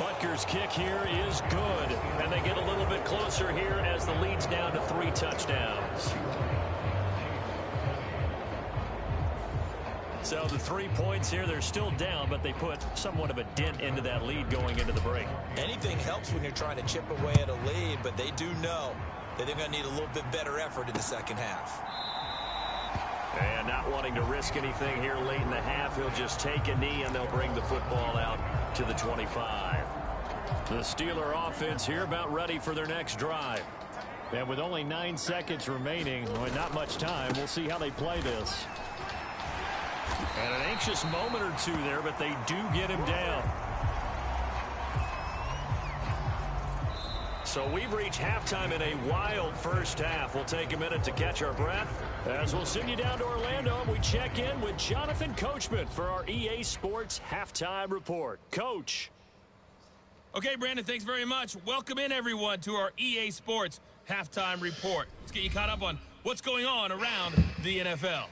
Butker's kick here is good. And they get a little bit closer here as the lead's down to 3 touchdowns. So the 3 points here, they're still down, but they put somewhat of a dent into that lead going into the break. Anything helps when you're trying to chip away at a lead, but they do know that they're going to need a little bit better effort in the second half. And not wanting to risk anything here late in the half, he'll just take a knee and they'll bring the football out to the 25. The Steeler offense here about ready for their next drive. And with only 9 seconds remaining, well, not much time, we'll see how they play this. And an anxious moment or two there, but they do get him down. So we've reached halftime in a wild first half. We'll take a minute to catch our breath as we'll send you down to Orlando and we check in with Jonathan Coachman for our EA Sports Halftime Report. Coach. Okay, Brandon, thanks very much. Welcome in, everyone, to our EA Sports Halftime Report. Let's get you caught up on what's going on around the NFL.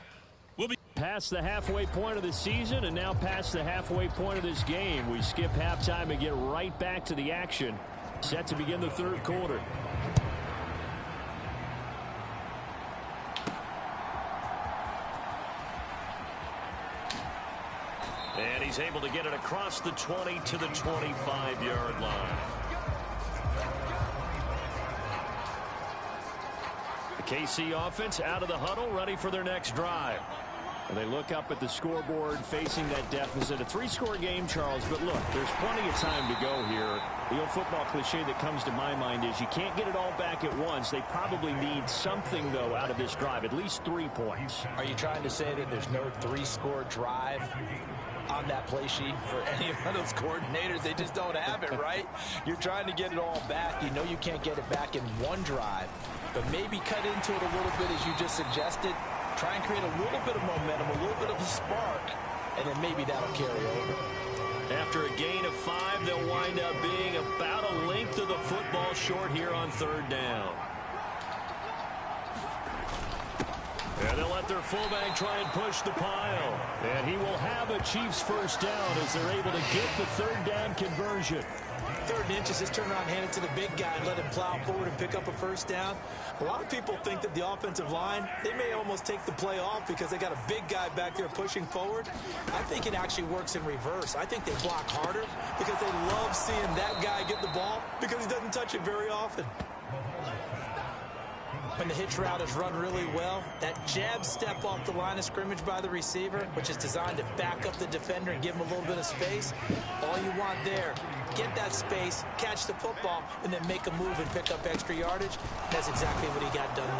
We'll be past the halfway point of the season and now past the halfway point of this game. We skip halftime and get right back to the action. Set to begin the third quarter. And he's able to get it across the 20 to the 25-yard line. The KC offense out of the huddle, ready for their next drive. And they look up at the scoreboard facing that deficit. A 3-score game, Charles, but look, there's plenty of time to go here. The old football cliche that comes to my mind is you can't get it all back at once. They probably need something, though, out of this drive, at least 3 points. Are you trying to say that there's no 3-score drive on that play sheet for any of those coordinators? They just don't have it, right? You're trying to get it all back. You know you can't get it back in one drive, but maybe cut into it a little bit as you just suggested. Try and create a little bit of momentum, a little bit of a spark, and then maybe that'll carry over. After a gain of 5, they'll wind up being about a length of the football short here on third down. And they'll let their fullback try and push the pile. And he will have a Chiefs first down as they're able to get the third down conversion. 3rd and inches, just turn around, hand it to the big guy and let him plow forward and pick up a first down. A lot of people think that the offensive line, they may almost take the play off because they got a big guy back there pushing forward. I think it actually works in reverse. I think they block harder because they love seeing that guy get the ball because he doesn't touch it very often. When the hitch route is run really well, that jab step off the line of scrimmage by the receiver, which is designed to back up the defender and give him a little bit of space, all you want there, get that space, catch the football, and then make a move and pick up extra yardage. That's exactly what he got done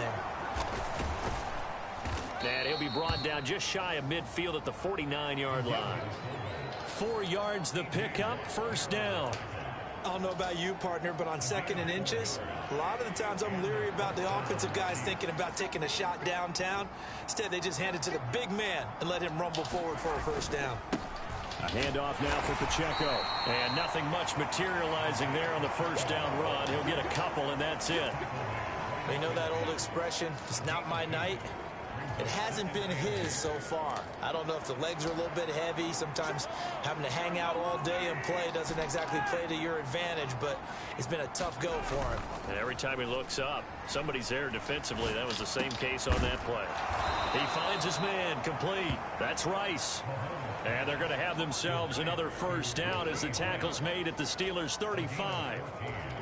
there. And he'll be brought down just shy of midfield at the 49-yard line. 4 yards the pickup, first down. I don't know about you, partner, but on 2nd and inches, a lot of the times I'm leery about the offensive guys thinking about taking a shot downtown. Instead, they just hand it to the big man and let him rumble forward for a first down. A handoff now for Pacheco. And nothing much materializing there on the first down run. He'll get a couple, and that's it. You know that old expression, it's not my night? It hasn't been his so far. I don't know if the legs are a little bit heavy. Sometimes having to hang out all day and play doesn't exactly play to your advantage, but it's been a tough go for him. And every time he looks up, somebody's there defensively. That was the same case on that play. He finds his man, complete. That's Rice. And they're going to have themselves another first down as the tackle's made at the Steelers' 35.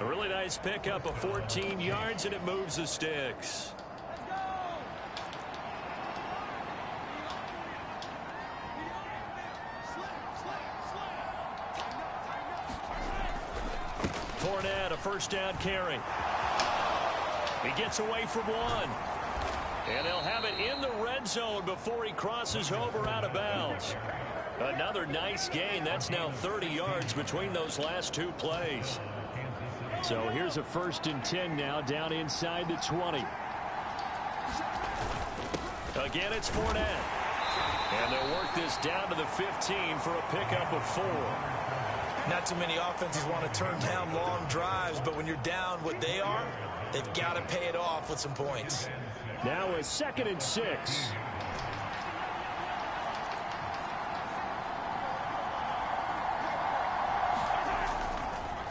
A really nice pickup of 14 yards, and it moves the sticks. Fournette, a first down carry. He gets away from one. And they'll have it in the red zone before he crosses over out of bounds. Another nice gain. That's now 30 yards between those last 2 plays. So here's a 1st and 10 now down inside the 20. Again, it's Fournette. And they'll work this down to the 15 for a pickup of 4. Not too many offenses want to turn down long drives, but when you're down what they are, they've got to pay it off with some points. Now a 2nd and 6.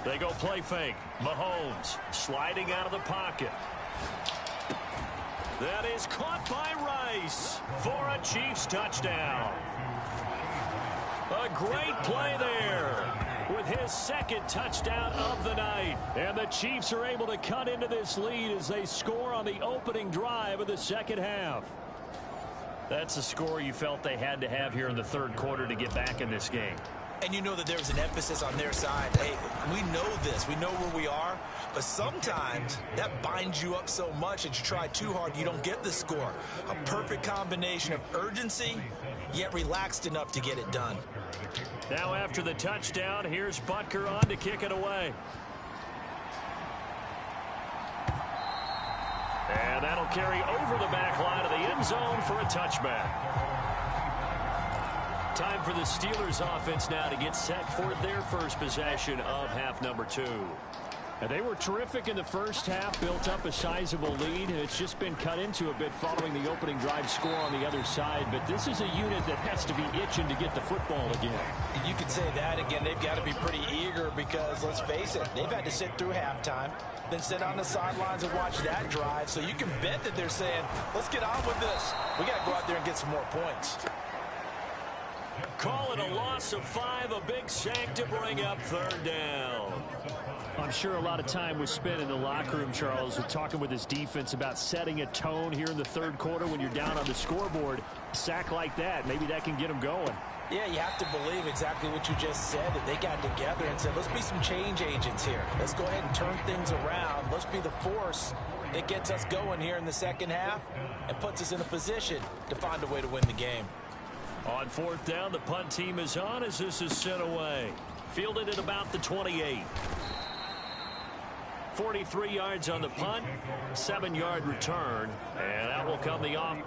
They go play fake. Mahomes sliding out of the pocket. That is caught by Rice for a Chiefs touchdown. A great play there with his 2nd touchdown of the night. And the Chiefs are able to cut into this lead as they score on the opening drive of the 2nd half. That's the score you felt they had to have here in the 3rd quarter to get back in this game. And you know that there's an emphasis on their side. Hey, we know this. We know where we are. But sometimes that binds you up so much that you try too hard, you don't get the score. A perfect combination of urgency, yet relaxed enough to get it done. Now after the touchdown, here's Butker on to kick it away. And that'll carry over the back line of the end zone for a touchback. Time for the Steelers offense now to get set for their first possession of half number 2. And they were terrific in the first half, built up a sizable lead, and it's just been cut into a bit following the opening drive score on the other side. But this is a unit that has to be itching to get the football again. You could say that again. They've got to be pretty eager because, let's face it, they've had to sit through halftime, then sit on the sidelines and watch that drive. So you can bet that they're saying, let's get on with this. We got to go out there and get some more points. Call it a loss of 5, a big sack to bring up third down. I'm sure a lot of time was spent in the locker room, Charles, with talking with his defense about setting a tone here in the third quarter when you're down on the scoreboard. A sack like that, maybe that can get them going. Yeah, you have to believe exactly what you just said, that they got together and said, let's be some change agents here. Let's go ahead and turn things around. Let's be the force that gets us going here in the second half and puts us in a position to find a way to win the game. On fourth down, the punt team is on as this is sent away. Fielded at about the 28. 43 yards on the punt, 7-yard return, and that will come the off.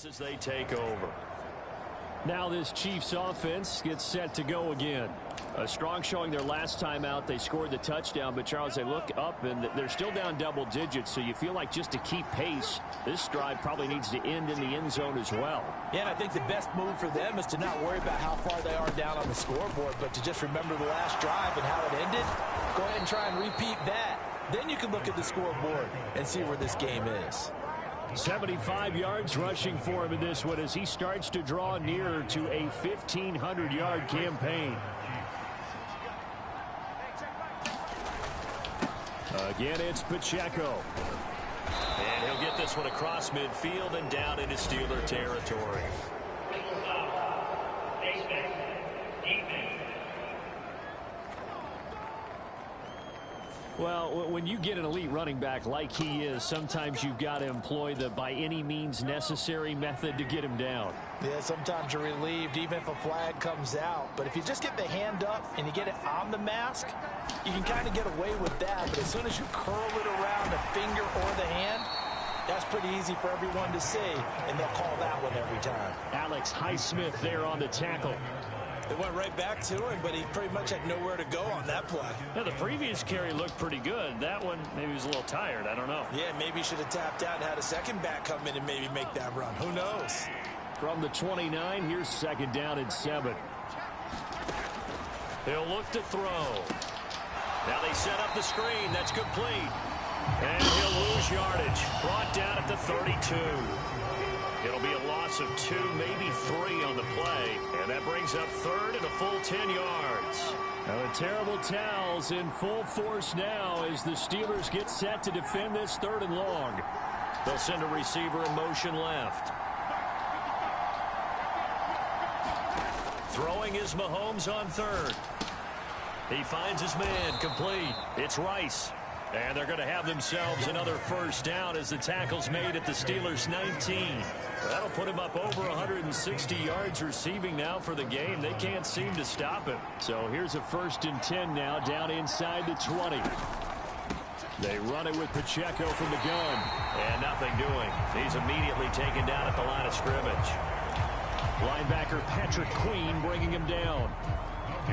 As they take over. Now this Chiefs offense gets set to go again. A strong showing their last time out. They scored the touchdown, but Charles, they look up and they're still down double digits, so you feel like just to keep pace, this drive probably needs to end in the end zone as well. Yeah, and I think the best move for them is to not worry about how far they are down on the scoreboard, but to just remember the last drive and how it ended. Go ahead and try and repeat that. Then you can look at the scoreboard and see where this game is. 75 yards rushing for him in this one as he starts to draw nearer to a 1,500-yard campaign. Again, it's Pacheco. And he'll get this one across midfield and down into Steeler territory. Well, when you get an elite running back like he is, sometimes you've got to employ the by any means necessary method to get him down. Yeah, sometimes you're relieved even if a flag comes out. But if you just get the hand up and you get it on the mask, you can kind of get away with that. But as soon as you curl it around the finger or the hand, that's pretty easy for everyone to see, and they'll call that one every time. Alex Highsmith there on the tackle. It went right back to him, but he pretty much had nowhere to go on that play. Now, the previous carry looked pretty good. That one, maybe he was a little tired. I don't know. Yeah, maybe he should have tapped out and had a second back come in and maybe make that run. Who knows? From the 29, here's second down and 7. He'll look to throw. Now they set up the screen. That's complete. And he'll lose yardage. Brought down at the 32. It'll be a loss of 2, maybe 3 on the play. And that brings up third and a full 10 yards. Now the terrible towels in full force now as the Steelers get set to defend this third and long. They'll send a receiver in motion left. Throwing is Mahomes on third. He finds his man complete. It's Rice. And they're going to have themselves another first down as the tackle's made at the Steelers' 19. That'll put him up over 160 yards receiving now for the game. They can't seem to stop him. So here's a 1st and 10 now down inside the 20. They run it with Pacheco from the gun. And nothing doing. He's immediately taken down at the line of scrimmage. Linebacker Patrick Queen bringing him down.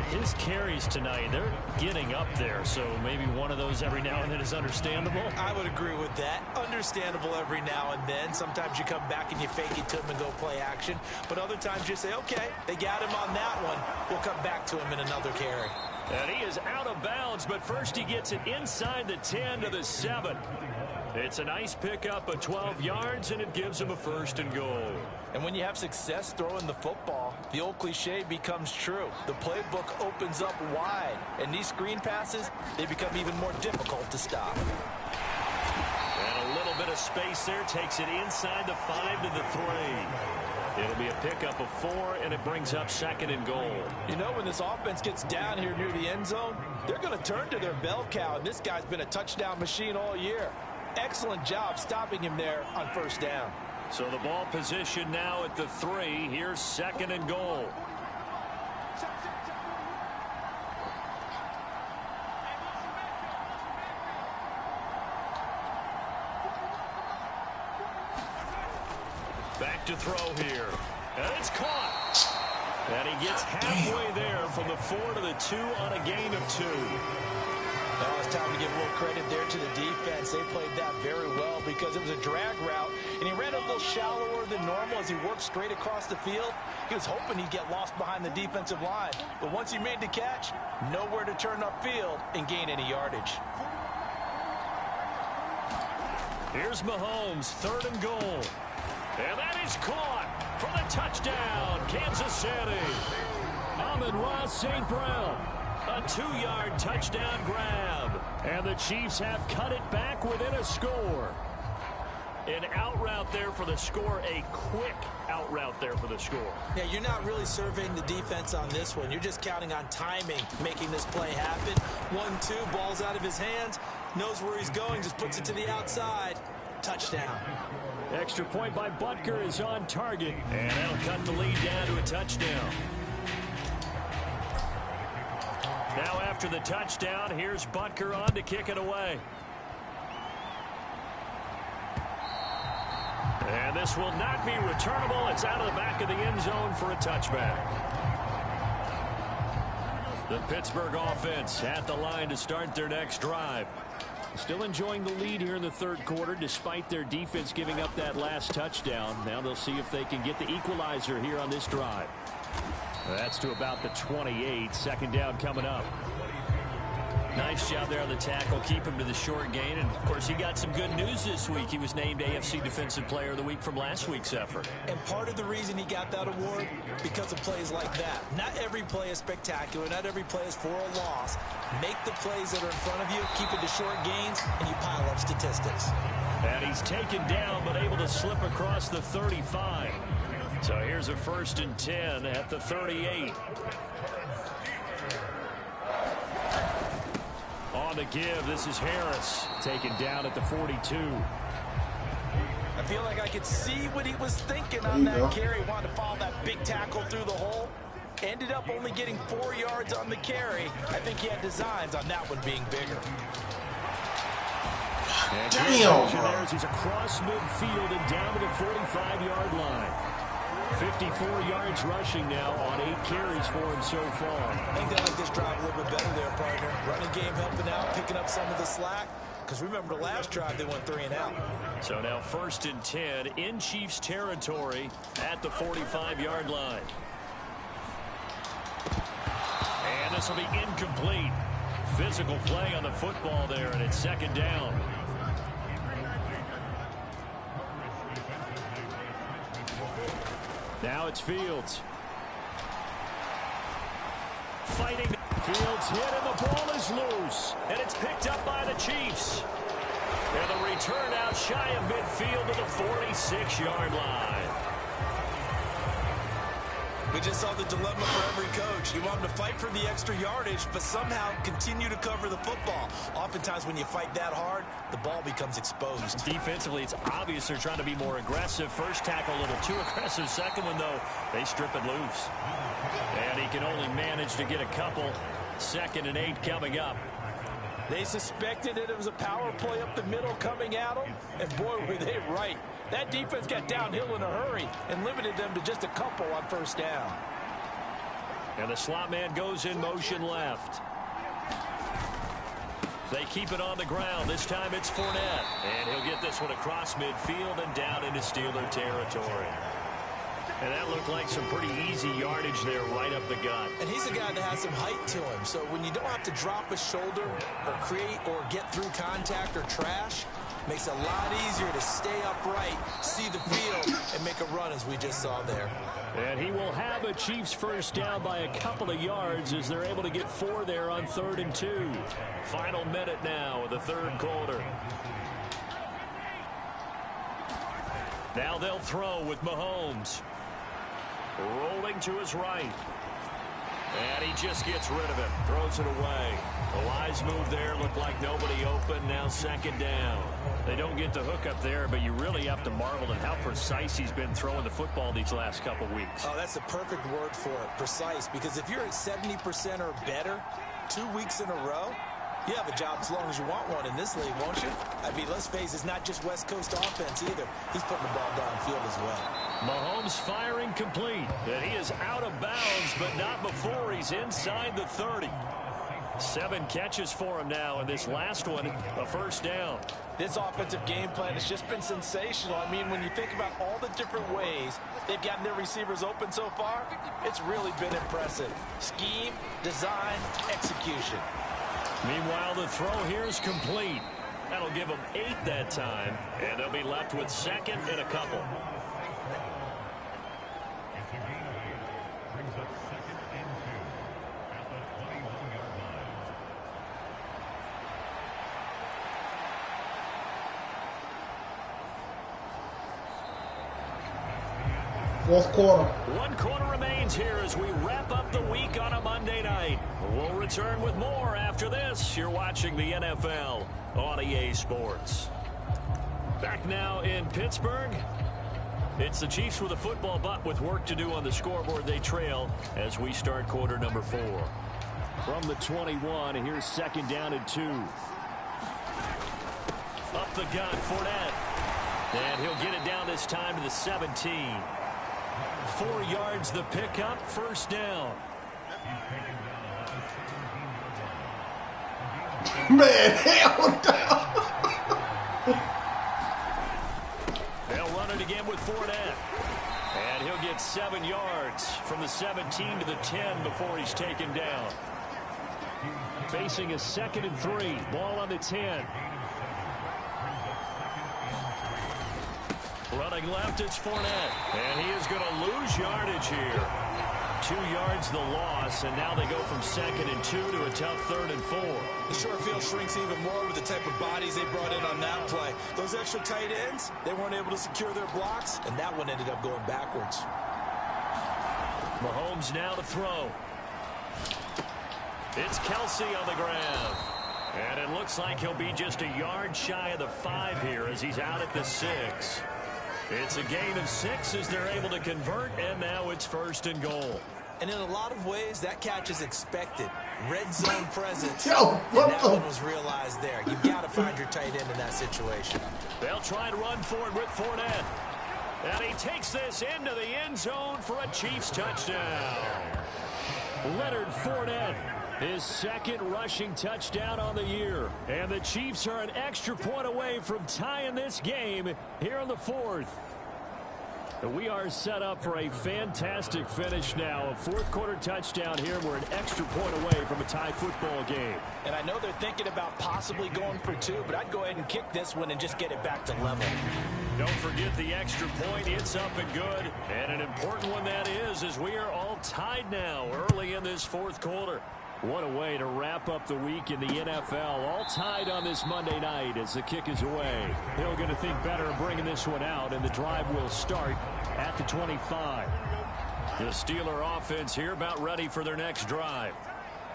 His carries tonight, they're getting up there, so maybe one of those every now and then is understandable. I would agree with that. Understandable every now and then. Sometimes you come back and you fake it to him and go play action. But other times you say, okay, they got him on that one. We'll come back to him in another carry. And he is out of bounds, but first he gets it inside the 10 to the 7. It's a nice pickup of 12 yards, and it gives him a 1st and goal. And when you have success throwing the football, the old cliche becomes true. The playbook opens up wide, and these screen passes, they become even more difficult to stop. And a little bit of space there takes it inside the 5 to the 3. It'll be a pickup of 4, and it brings up 2nd and goal. You know, when this offense gets down here near the end zone, they're going to turn to their bell cow, and this guy's been a touchdown machine all year. Excellent job stopping him there on 1st down. So the ball position now at the 3. Here's 2nd and goal. Back to throw here. And it's caught. And he gets halfway there from the 4 to the 2 on a gain of 2. Now it's time to give a little credit there to the defense. They played that very well because it was a drag route, and he ran a little shallower than normal as he worked straight across the field. He was hoping he'd get lost behind the defensive line, but once he made the catch, nowhere to turn upfield and gain any yardage. Here's Mahomes, 3rd and goal. And that is caught for the touchdown, Kansas City. Amon-Ra St. Brown. A 2-yard touchdown grab. And the Chiefs have cut it back within a score. An out route there for the score. A quick out route there for the score. Yeah, you're not really surveying the defense on this one. You're just counting on timing, making this play happen. 1-2, ball's out of his hands. Knows where he's going, just puts it to the outside. Touchdown. Extra point by Butker is on target. And that'll cut the lead down to a touchdown. Now after the touchdown, here's Butker on to kick it away. And this will not be returnable. It's out of the back of the end zone for a touchback. The Pittsburgh offense at the line to start their next drive. Still enjoying the lead here in the 3rd quarter despite their defense giving up that last touchdown. Now they'll see if they can get the equalizer here on this drive. That's to about the 28. 2nd down coming up. Nice job there on the tackle. Keep him to the short gain. And, of course, he got some good news this week. He was named AFC Defensive Player of the Week from last week's effort. And part of the reason he got that award, because of plays like that. Not every play is spectacular. Not every play is for a loss. Make the plays that are in front of you, keep it to short gains, and you pile up statistics. And he's taken down, but able to slip across the 35. So here's a 1st and 10 at the 38. On the give, this is Harris, taken down at the 42. I feel like I could see what he was thinking on that carry. Wanted to follow that big tackle through the hole. Ended up only getting 4 yards on the carry. I think he had designs on that one being bigger. And damn, he's across midfield and down to the 45-yard line. 54 yards rushing now on 8 carries for him so far. I think they like this drive a little bit better there, partner. Running game helping out, picking up some of the slack. Because remember, the last drive they went 3 and out. So now 1st and 10 in Chiefs territory at the 45-yard line. And this will be incomplete. Physical play on the football there, and it's 2nd down. Now it's Fields. Fighting. Fields hit, and the ball is loose. And it's picked up by the Chiefs. And the return out shy of midfield to the 46-yard line. We just saw the dilemma for every coach. You want them to fight for the extra yardage, but somehow continue to cover the football. Oftentimes when you fight that hard, the ball becomes exposed. Defensively, it's obvious they're trying to be more aggressive. First tackle a little too aggressive. Second one, though, they strip it loose. And he can only manage to get a couple. 2nd and 8 coming up. They suspected it was a power play up the middle coming at them, and boy, were they right. That defense got downhill in a hurry and limited them to just a couple on 1st down. And the slot man goes in motion left. They keep it on the ground. This time it's Fournette. And he'll get this one across midfield and down into Steeler territory. And that looked like some pretty easy yardage there right up the gut. And he's a guy that has some height to him. So when you don't have to drop a shoulder or create or get through contact or trash, Makes it a lot easier to stay upright, see the field, and make a run as we just saw there. And he will have a Chiefs first down by a couple of yards as they're able to get 4 there on 3rd and 2. Final minute now of the 3rd quarter. Now they'll throw with Mahomes. Rolling to his right. And he just gets rid of it. Throws it away. A wise move there. Looked like nobody open. Now 2nd down. They don't get the hook up there, but you really have to marvel at how precise he's been throwing the football these last couple weeks. Oh, that's the perfect word for it. Precise. Because if you're at 70% or better 2 weeks in a row, you have a job as long as you want one in this league, won't you? I mean, let's face it, it's not just West Coast offense either. He's putting the ball downfield as well. Mahomes firing complete. And he is out of bounds, but not before he's inside the 30. 7 catches for him now, and this last one, a first down. This offensive game plan has just been sensational. I mean, when you think about all the different ways they've gotten their receivers open so far, it's really been impressive. Scheme, design, execution. Meanwhile, the throw here is complete. That'll give them 8 that time, and they'll be left with 2nd and a couple. Fourth quarter. 1 quarter remains here as we wrap up the week on a Monday night. We'll return with more after this. You're watching the NFL on EA Sports. Back now in Pittsburgh. It's the Chiefs with a football, but with work to do on the scoreboard. They trail as we start quarter number 4. From the 21, here's 2nd down and 2. Up the gut, Fournette. And he'll get it down this time to the 17. 4 yards the pickup, first down. Man, hell no. They'll run it again with Fournette. And he'll get 7 yards from the 17 to the 10 before he's taken down. Facing a 2nd and 3. Ball on the 10. Running left, it's Fournette. And he is going to lose yardage here. 2 yards the loss, and now they go from 2nd and 2 to a tough 3rd and 4. The short field shrinks even more with the type of bodies they brought in on that play. Those extra tight ends, they weren't able to secure their blocks, and that one ended up going backwards. Mahomes now to throw. It's Kelsey on the ground. And it looks like he'll be just a yard shy of the 5 here as he's out at the 6. It's a gain of 6 as they're able to convert, and now it's 1st and goal. And in a lot of ways, that catch is expected. Red zone presence. Yo, what and that the? one was realized there. You've got to find your tight end in that situation. They'll try and run for it with Fournette. And he takes this into the end zone for a Chiefs touchdown. Leonard Fournette, his 2nd rushing touchdown on the year. And the Chiefs are an extra point away from tying this game here in the 4th. We are set up for a fantastic finish now. A 4th quarter touchdown here. We're an extra point away from a tie football game. And I know they're thinking about possibly going for 2, but I'd go ahead and kick this one and just get it back to level. Don't forget the extra point. It's up and good. And an important one that is, as we are all tied now early in this 4th quarter. What a way to wrap up the week in the NFL. All tied on this Monday night as the kick is away. Hill going to think better of bringing this one out, and the drive will start at the 25. The Steeler offense here about ready for their next drive.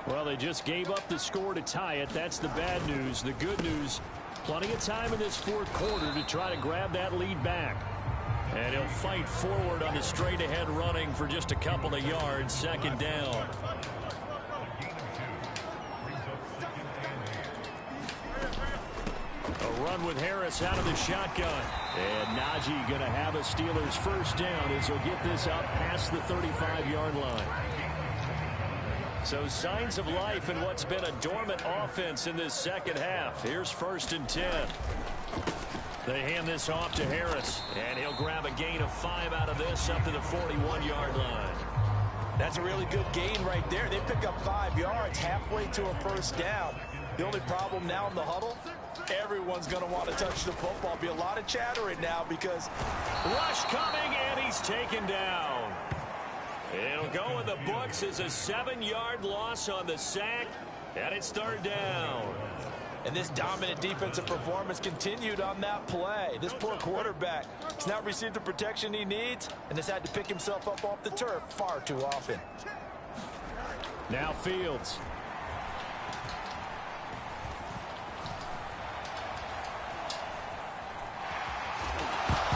Well, they just gave up the score to tie it. That's the bad news. The good news, plenty of time in this 4th quarter to try to grab that lead back. And he'll fight forward on the straight-ahead running for just a couple of yards. 2nd down. A run with Harris out of the shotgun. And Najee going to have a Steelers first down as he'll get this out past the 35-yard line. So signs of life in what's been a dormant offense in this 2nd half. Here's 1st and 10. They hand this off to Harris. And he'll grab a gain of 5 out of this up to the 41-yard line. That's a really good gain right there. They pick up 5 yards halfway to a first down. The only problem now in the huddle, Everyone's going to want to touch the football. Be a lot of chatter right now because rush coming, and he's taken down. It'll go in the books as a 7-yard loss on the sack, and it's third down. And this dominant defensive performance continued on that play. This poor quarterback has not received the protection he needs and has had to pick himself up off the turf far too often. Now Fields.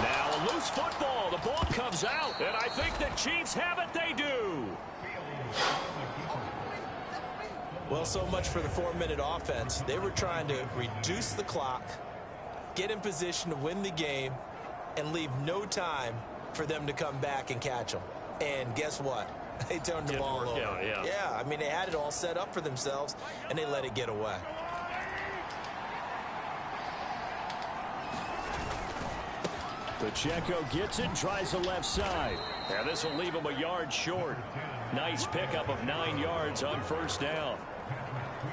Now a loose football. The ball comes out, and I think the Chiefs have it. They do. Well, so much for the 4-minute offense. They were trying to reduce the clock, get in position to win the game, and leave no time for them to come back and catch them. And guess what? They turned the ball over. Yeah, I mean, they had it all set up for themselves, and they let it get away. Pacheco gets it, tries the left side. And this will leave him a yard short. Nice pickup of 9 yards on first down.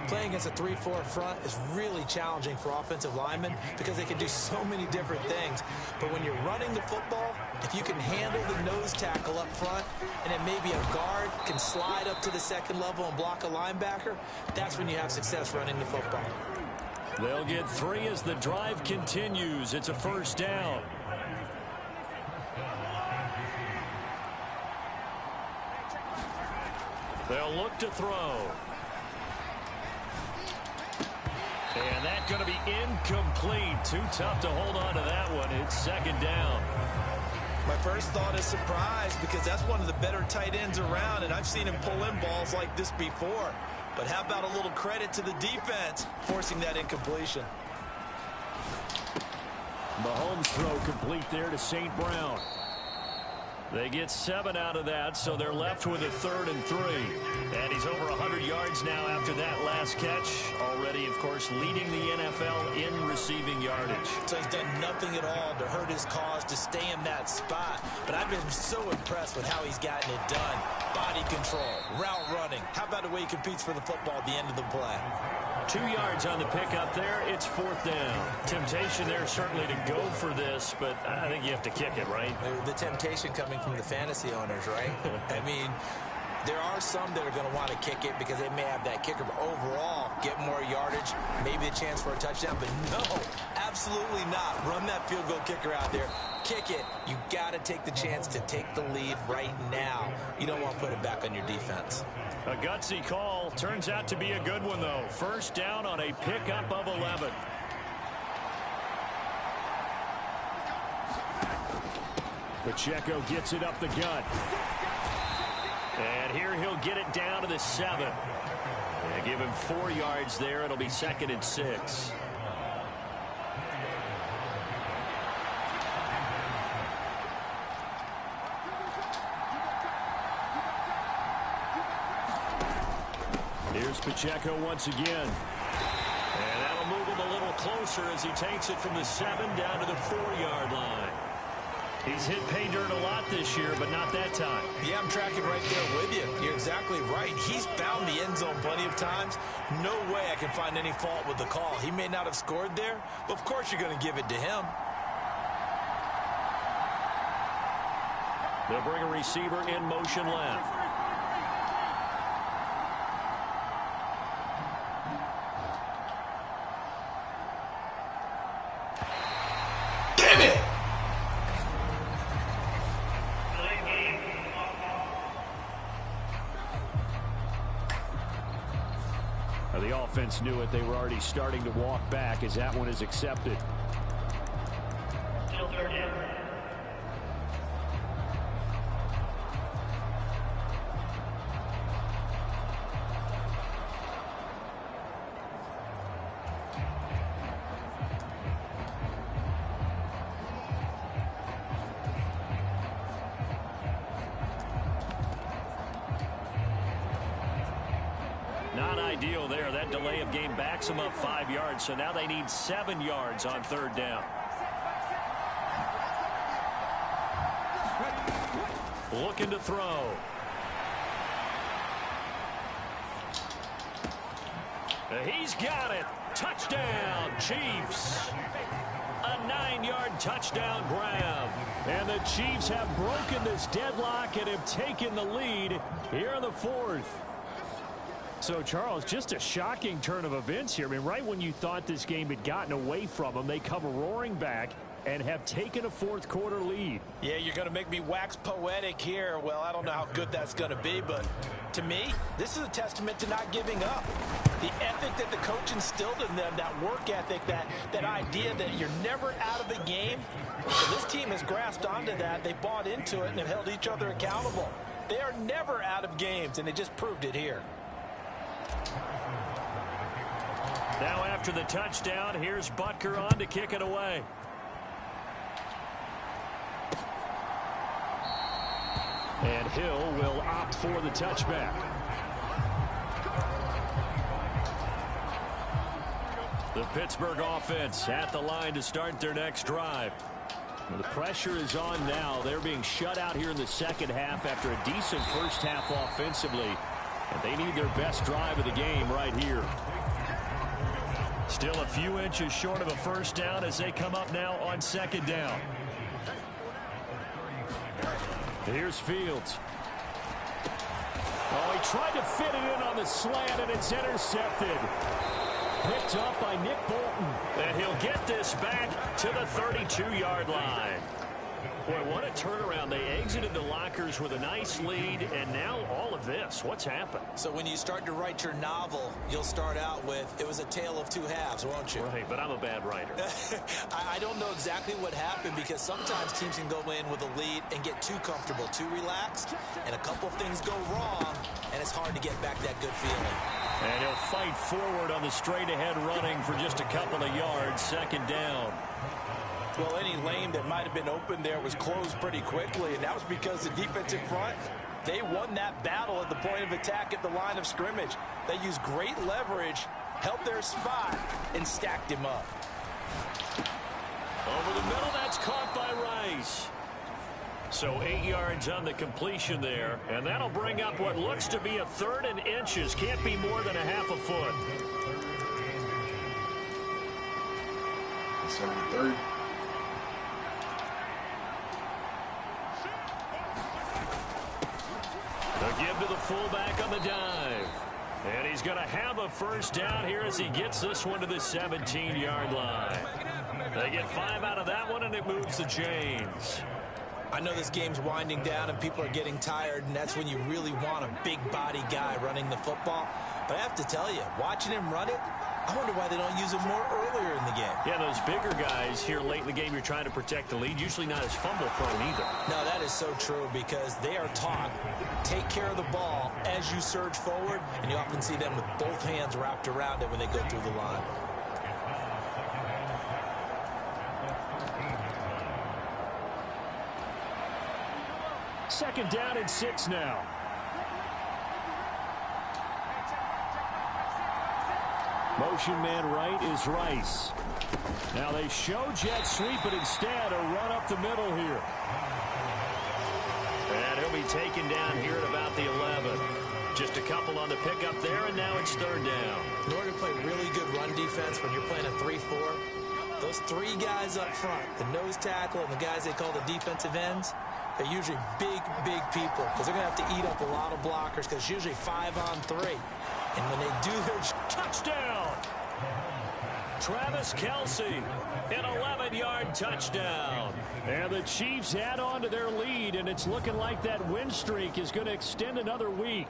Playing against a 3-4 front is really challenging for offensive linemen because they can do so many different things. But when you're running the football, if you can handle the nose tackle up front and then maybe a guard can slide up to the second level and block a linebacker, that's when you have success running the football. They'll get 3 as the drive continues. It's a first down. They'll look to throw. And that's going to be incomplete. Too tough to hold on to that one. It's second down. My first thought is surprise because that's one of the better tight ends around, and I've seen him pull in balls like this before. But how about a little credit to the defense forcing that incompletion? Mahomes throw complete there to St. Brown. They get 7 out of that, so they're left with a 3rd and 3. And he's over 100 yards now after that last catch. Already, of course, leading the NFL in receiving yardage. So he's done nothing at all to hurt his cause, to stay in that spot. But I've been so impressed with how he's gotten it done. Body control, route running. How about the way he competes for the football at the end of the play? 2 yards on the pickup there. It's 4th down. Temptation there certainly to go for this, but I think you have to kick it, right? The temptation coming from the fantasy owners, right? I mean, there are some that are going to want to kick it because they may have that kicker, but overall, get more yardage, maybe a chance for a touchdown. But no, absolutely not. Run that field goal kicker out there. Kick it. You got to take the chance to take the lead right now. You don't want to put it back on your defense. A gutsy call. Turns out to be a good one, though. First down on a pickup of 11. Pacheco gets it up the gut. And here he'll get it down to the 7. They give him 4 yards there. It'll be 2nd and 6. Here's Pacheco once again. And that'll move him a little closer as he takes it from the 7 down to the 4-yard line. He's hit pay dirt a lot this year, but not that time. Yeah, I'm tracking right there with you. You're exactly right. He's found the end zone plenty of times. No way I can find any fault with the call. He may not have scored there, but of course you're going to give it to him. They'll bring a receiver in motion left. The offense knew it. They were already starting to walk back as that one is accepted. Still third down. Not ideal there. That delay of game backs them up 5 yards, so now they need 7 yards on 3rd down. Looking to throw. He's got it. Touchdown, Chiefs. A 9-yard touchdown grab. And the Chiefs have broken this deadlock and have taken the lead here in the fourth. So, Charles, just a shocking turn of events here. I mean, right when you thought this game had gotten away from them, they come roaring back and have taken a fourth-quarter lead. Yeah, you're going to make me wax poetic here. Well, I don't know how good that's going to be, but to me, this is a testament to not giving up. The ethic that the coach instilled in them, that work ethic, that idea that you're never out of the game. So this team has grasped onto that. They bought into it and have held each other accountable. They are never out of games, and they just proved it here. Now after the touchdown, here's Butker on to kick it away. And Hill will opt for the touchback. The Pittsburgh offense at the line to start their next drive. Well, the pressure is on now. They're being shut out here in the second half after a decent first half offensively. And they need their best drive of the game right here. Still a few inches short of a first down as they come up now on second down. Here's Fields. Oh, he tried to fit it in on the slant, and it's intercepted. Picked up by Nick Bolton. And he'll get this back to the 32-yard line. Boy, what a turnaround. They exited the lockers with a nice lead, and now all of this. What's happened? So when you start to write your novel, you'll start out with, it was a tale of two halves, won't you? Right, but I'm a bad writer. I don't know exactly what happened because sometimes teams can go in with a lead and get too comfortable, too relaxed, and a couple things go wrong, and it's hard to get back that good feeling. And he'll fight forward on the straight-ahead running for just a couple of yards, second down. Well, any lane that might have been open there was closed pretty quickly, and that was because the defensive front, they won that battle at the point of attack at the line of scrimmage. They used great leverage, held their spot, and stacked him up. Over the middle, that's caught by Rice. So 8 yards on the completion there, and that'll bring up what looks to be a third and inches. Can't be more than a half a foot. It's only third. They'll give to the fullback on the dive. And he's going to have a first down here as he gets this one to the 17-yard line. They get 5 out of that one, and it moves the chains. I know this game's winding down and people are getting tired, and that's when you really want a big body guy running the football. But I have to tell you, watching him run it, I wonder why they don't use him more earlier in the game. Yeah, those bigger guys here late in the game, you're trying to protect the lead, usually not as fumble prone either. No, that is so true because they are taught, take care of the ball as you surge forward, and you often see them with both hands wrapped around it when they go through the line. Second down and 6 now. Motion man right is Rice. Now they show jet sweep, but instead a run up the middle here. And he'll be taken down here at about the 11. Just a couple on the pickup there, and now it's third down. In order to play really good run defense when you're playing a 3-4, those three guys up front, the nose tackle and the guys they call the defensive ends, they're usually big people because they're going to have to eat up a lot of blockers because it's usually 5-on-3. And when they do their touchdown, Travis Kelce, an 11-yard touchdown. And the Chiefs add on to their lead, and it's looking like that win streak is going to extend another week.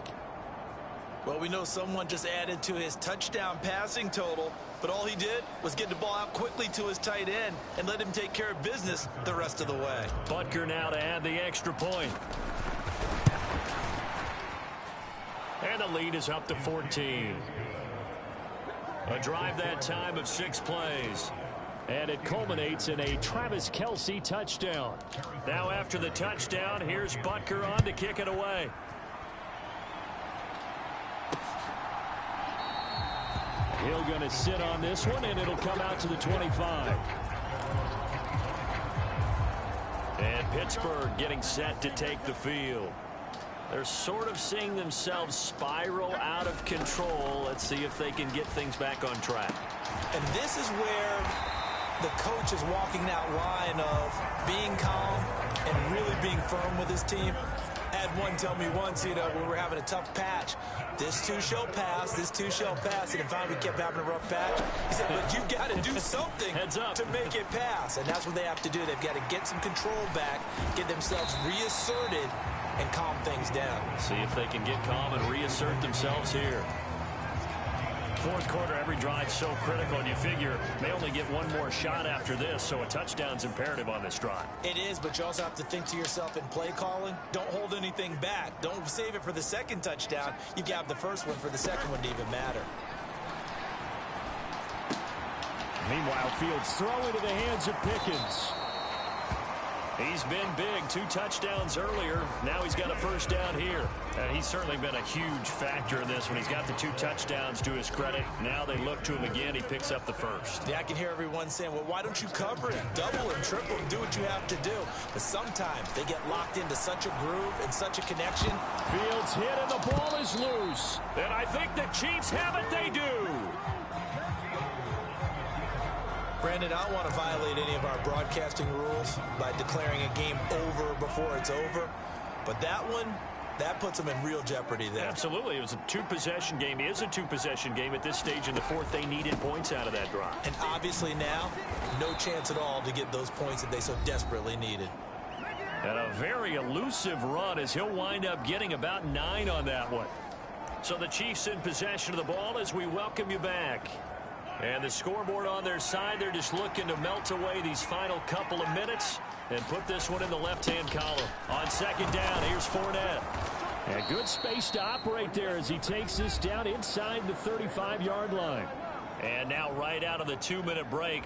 Well, we know someone just added to his touchdown passing total, but all he did was get the ball out quickly to his tight end and let him take care of business the rest of the way. Butker now to add the extra point. And the lead is up to 14. A drive that time of 6 plays. And it culminates in a Travis Kelce touchdown. Now after the touchdown, here's Butker on to kick it away. Hill going to sit on this one, and it'll come out to the 25. And Pittsburgh getting set to take the field. They're sort of seeing themselves spiral out of control. Let's see if they can get things back on track. And this is where the coach is walking that line of being calm and really being firm with his team. I had one tell me once, when we were having a tough patch, this too shall pass, this too shall pass. And finally we kept having a rough patch. He said, but you've got to do something to make it pass. And that's what they have to do. They've got to get some control back, get themselves reasserted, and calm things down. See if they can get calm and reassert themselves here. Fourth quarter, every drive so critical, and you figure they only get one more shot after this, so a touchdown's imperative on this drive. It is, but you also have to think to yourself in play calling, don't hold anything back. Don't save it for the second touchdown. You can have the first one for the second one to even matter. Meanwhile, Fields throw into the hands of Pickens. He's been big, 2 touchdowns earlier. Now he's got a first down here. And he's certainly been a huge factor in this when he's got the 2 touchdowns to his credit. Now they look to him again. He picks up the first. Yeah, I can hear everyone saying, well, why don't you cover him? Double him, triple him, do what you have to do. But sometimes they get locked into such a groove and such a connection. Fields hit and the ball is loose. And I think the Chiefs have it. They do. Brandon, I don't want to violate any of our broadcasting rules by declaring a game over before it's over. But that one, that puts them in real jeopardy there. Absolutely. It was a 2-possession game. It is a 2-possession game at this stage in the fourth. They needed points out of that drive. And obviously now, no chance at all to get those points that they so desperately needed. And a very elusive run as he'll wind up getting about 9 on that one. So the Chiefs in possession of the ball as we welcome you back. And the scoreboard on their side, they're just looking to melt away these final couple of minutes and put this one in the left-hand column. On second down, here's Fournette. And good space to operate there as he takes this down inside the 35-yard line. And now right out of the 2-minute break,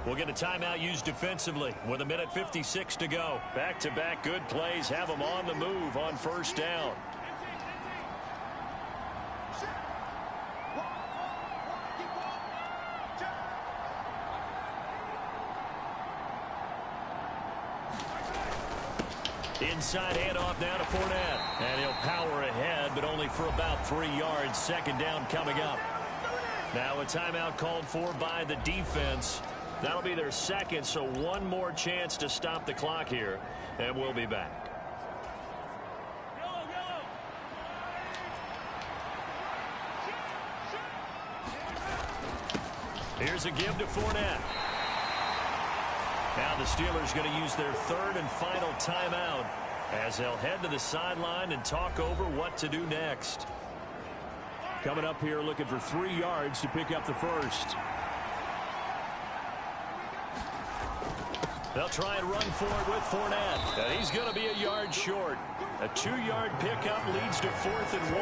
we'll get a timeout used defensively with 1:56 to go. Back-to-back good plays have them on the move on first down. Inside handoff now to Fournette. And he'll power ahead, but only for about 3 yards. Second down coming up. Now a timeout called for by the defense. That'll be their second, so one more chance to stop the clock here. And we'll be back. Here's a give to Fournette. Now the Steelers going to use their third and final timeout as they'll head to the sideline and talk over what to do next. Coming up here looking for 3 yards to pick up the first. They'll try and run for it with Fournette. And he's going to be a yard short. A 2-yard pickup leads to 4th and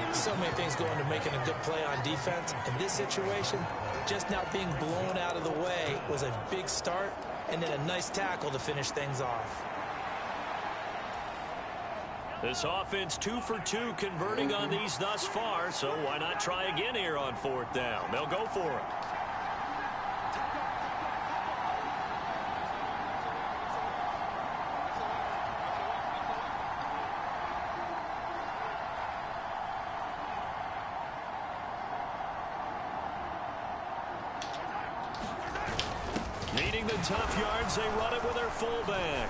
1. So many things go into making a good play on defense. In this situation, just now being blown out of the way was a big start, and then a nice tackle to finish things off. This offense 2 for 2 converting on these thus far, so why not try again here on 4th down? They'll go for it. Needing the tough yards, they run it with their fullback.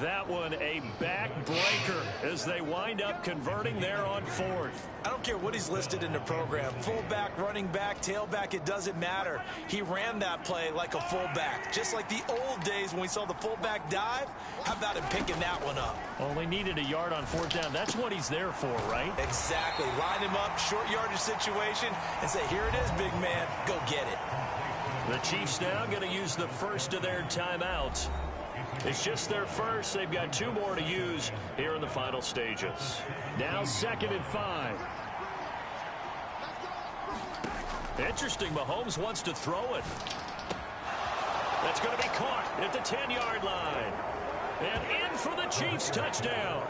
That one a backbreaker as they wind up converting there on 4th. I don't care what he's listed in the program. Fullback, running back, tailback, it doesn't matter. He ran that play like a fullback. Just like the old days when we saw the fullback dive. How about him picking that one up? Only needed a yard on 4th down. That's what he's there for, right? Exactly. Line him up, short yardage situation, and say, here it is, big man. Go get it. The Chiefs now going to use the first of their timeouts. It's just their first. They've got 2 more to use here in the final stages. Now 2nd and 5. Interesting. Mahomes wants to throw it. That's going to be caught at the 10-yard line. And in for the Chiefs touchdown.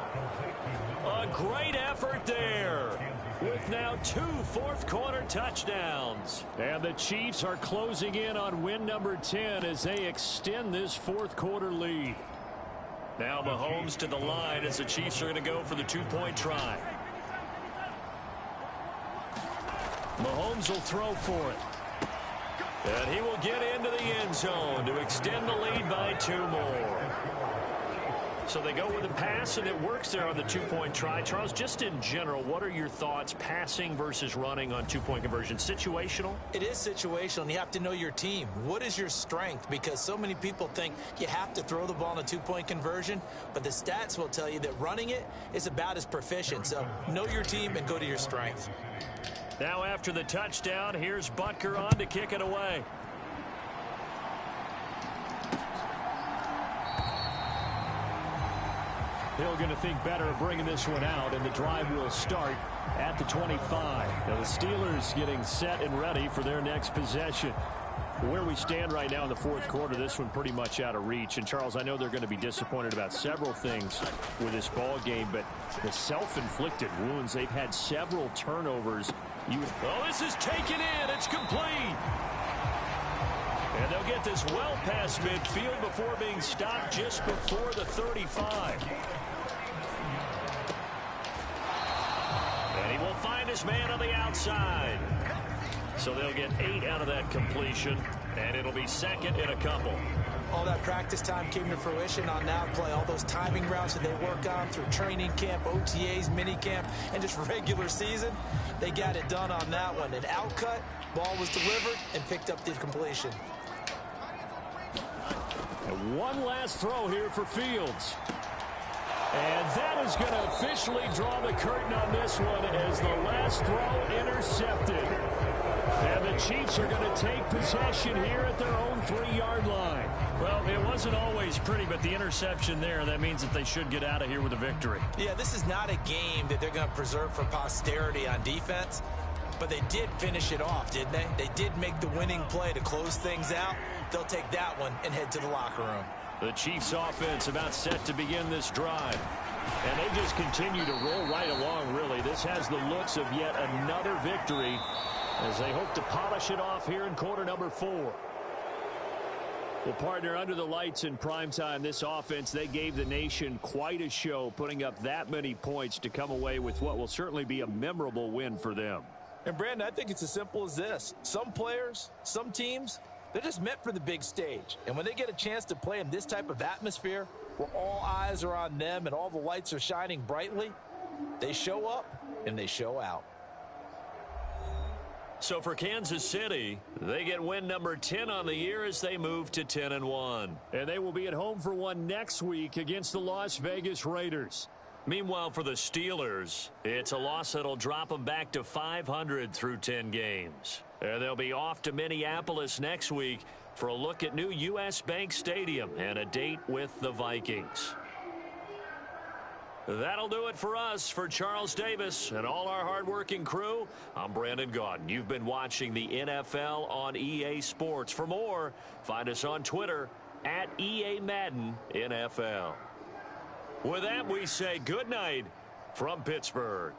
A great effort there. With now 2 fourth-quarter touchdowns. And the Chiefs are closing in on win number 10 as they extend this fourth-quarter lead. Now Mahomes to the line as the Chiefs are going to go for the two-point try. Mahomes will throw for it. And he will get into the end zone to extend the lead by 2 more. So they go with a pass, and it works there on the two-point try. Charles, just in general, what are your thoughts passing versus running on two-point conversion? Situational? It is situational, and you have to know your team. What is your strength? Because so many people think you have to throw the ball in a two-point conversion, but the stats will tell you that running it is about as proficient. So know your team and go to your strength. Now after the touchdown, here's Butker on to kick it away. Hill going to think better of bringing this one out, and the drive will start at the 25. Now the Steelers getting set and ready for their next possession. Where we stand right now in the fourth quarter, this one pretty much out of reach. And, Charles, I know they're going to be disappointed about several things with this ball game, but the self-inflicted wounds, they've had several turnovers. Oh, this is taken in. It's complete. And they'll get this well past midfield before being stopped just before the 35. And he will find his man on the outside. So they'll get 8 out of that completion, and it'll be second in a couple. All that practice time came to fruition on that play. All those timing routes that they work on through training camp, OTAs, mini camp, and just regular season, they got it done on that one. An outcut, ball was delivered, and picked up the completion. And one last throw here for Fields. And that is going to officially draw the curtain on this one as the last throw intercepted. And the Chiefs are going to take possession here at their own 3-yard line. Well, it wasn't always pretty, but the interception there, that means that they should get out of here with a victory. Yeah, this is not a game that they're going to preserve for posterity on defense, but they did finish it off, didn't they? They did make the winning play to close things out. They'll take that one and head to the locker room. The Chiefs offense about set to begin this drive. And they just continue to roll right along, really. This has the looks of yet another victory as they hope to polish it off here in quarter number 4. Well, partner, under the lights in primetime, this offense, they gave the nation quite a show, putting up that many points to come away with what will certainly be a memorable win for them. And, Brandon, I think it's as simple as this. Some players, some teams, they're just meant for the big stage. And when they get a chance to play in this type of atmosphere where all eyes are on them and all the lights are shining brightly, they show up and they show out. So for Kansas City, they get win number 10 on the year as they move to 10-1. And they will be at home for one next week against the Las Vegas Raiders. Meanwhile, for the Steelers, it's a loss that'll drop them back to 500 through 10 games. And they'll be off to Minneapolis next week for a look at new U.S. Bank Stadium and a date with the Vikings. That'll do it for us. For Charles Davis and all our hardworking crew, I'm Brandon Gaudin. You've been watching the NFL on EA Sports. For more, find us on Twitter at EA Madden NFL. With that, we say good night from Pittsburgh.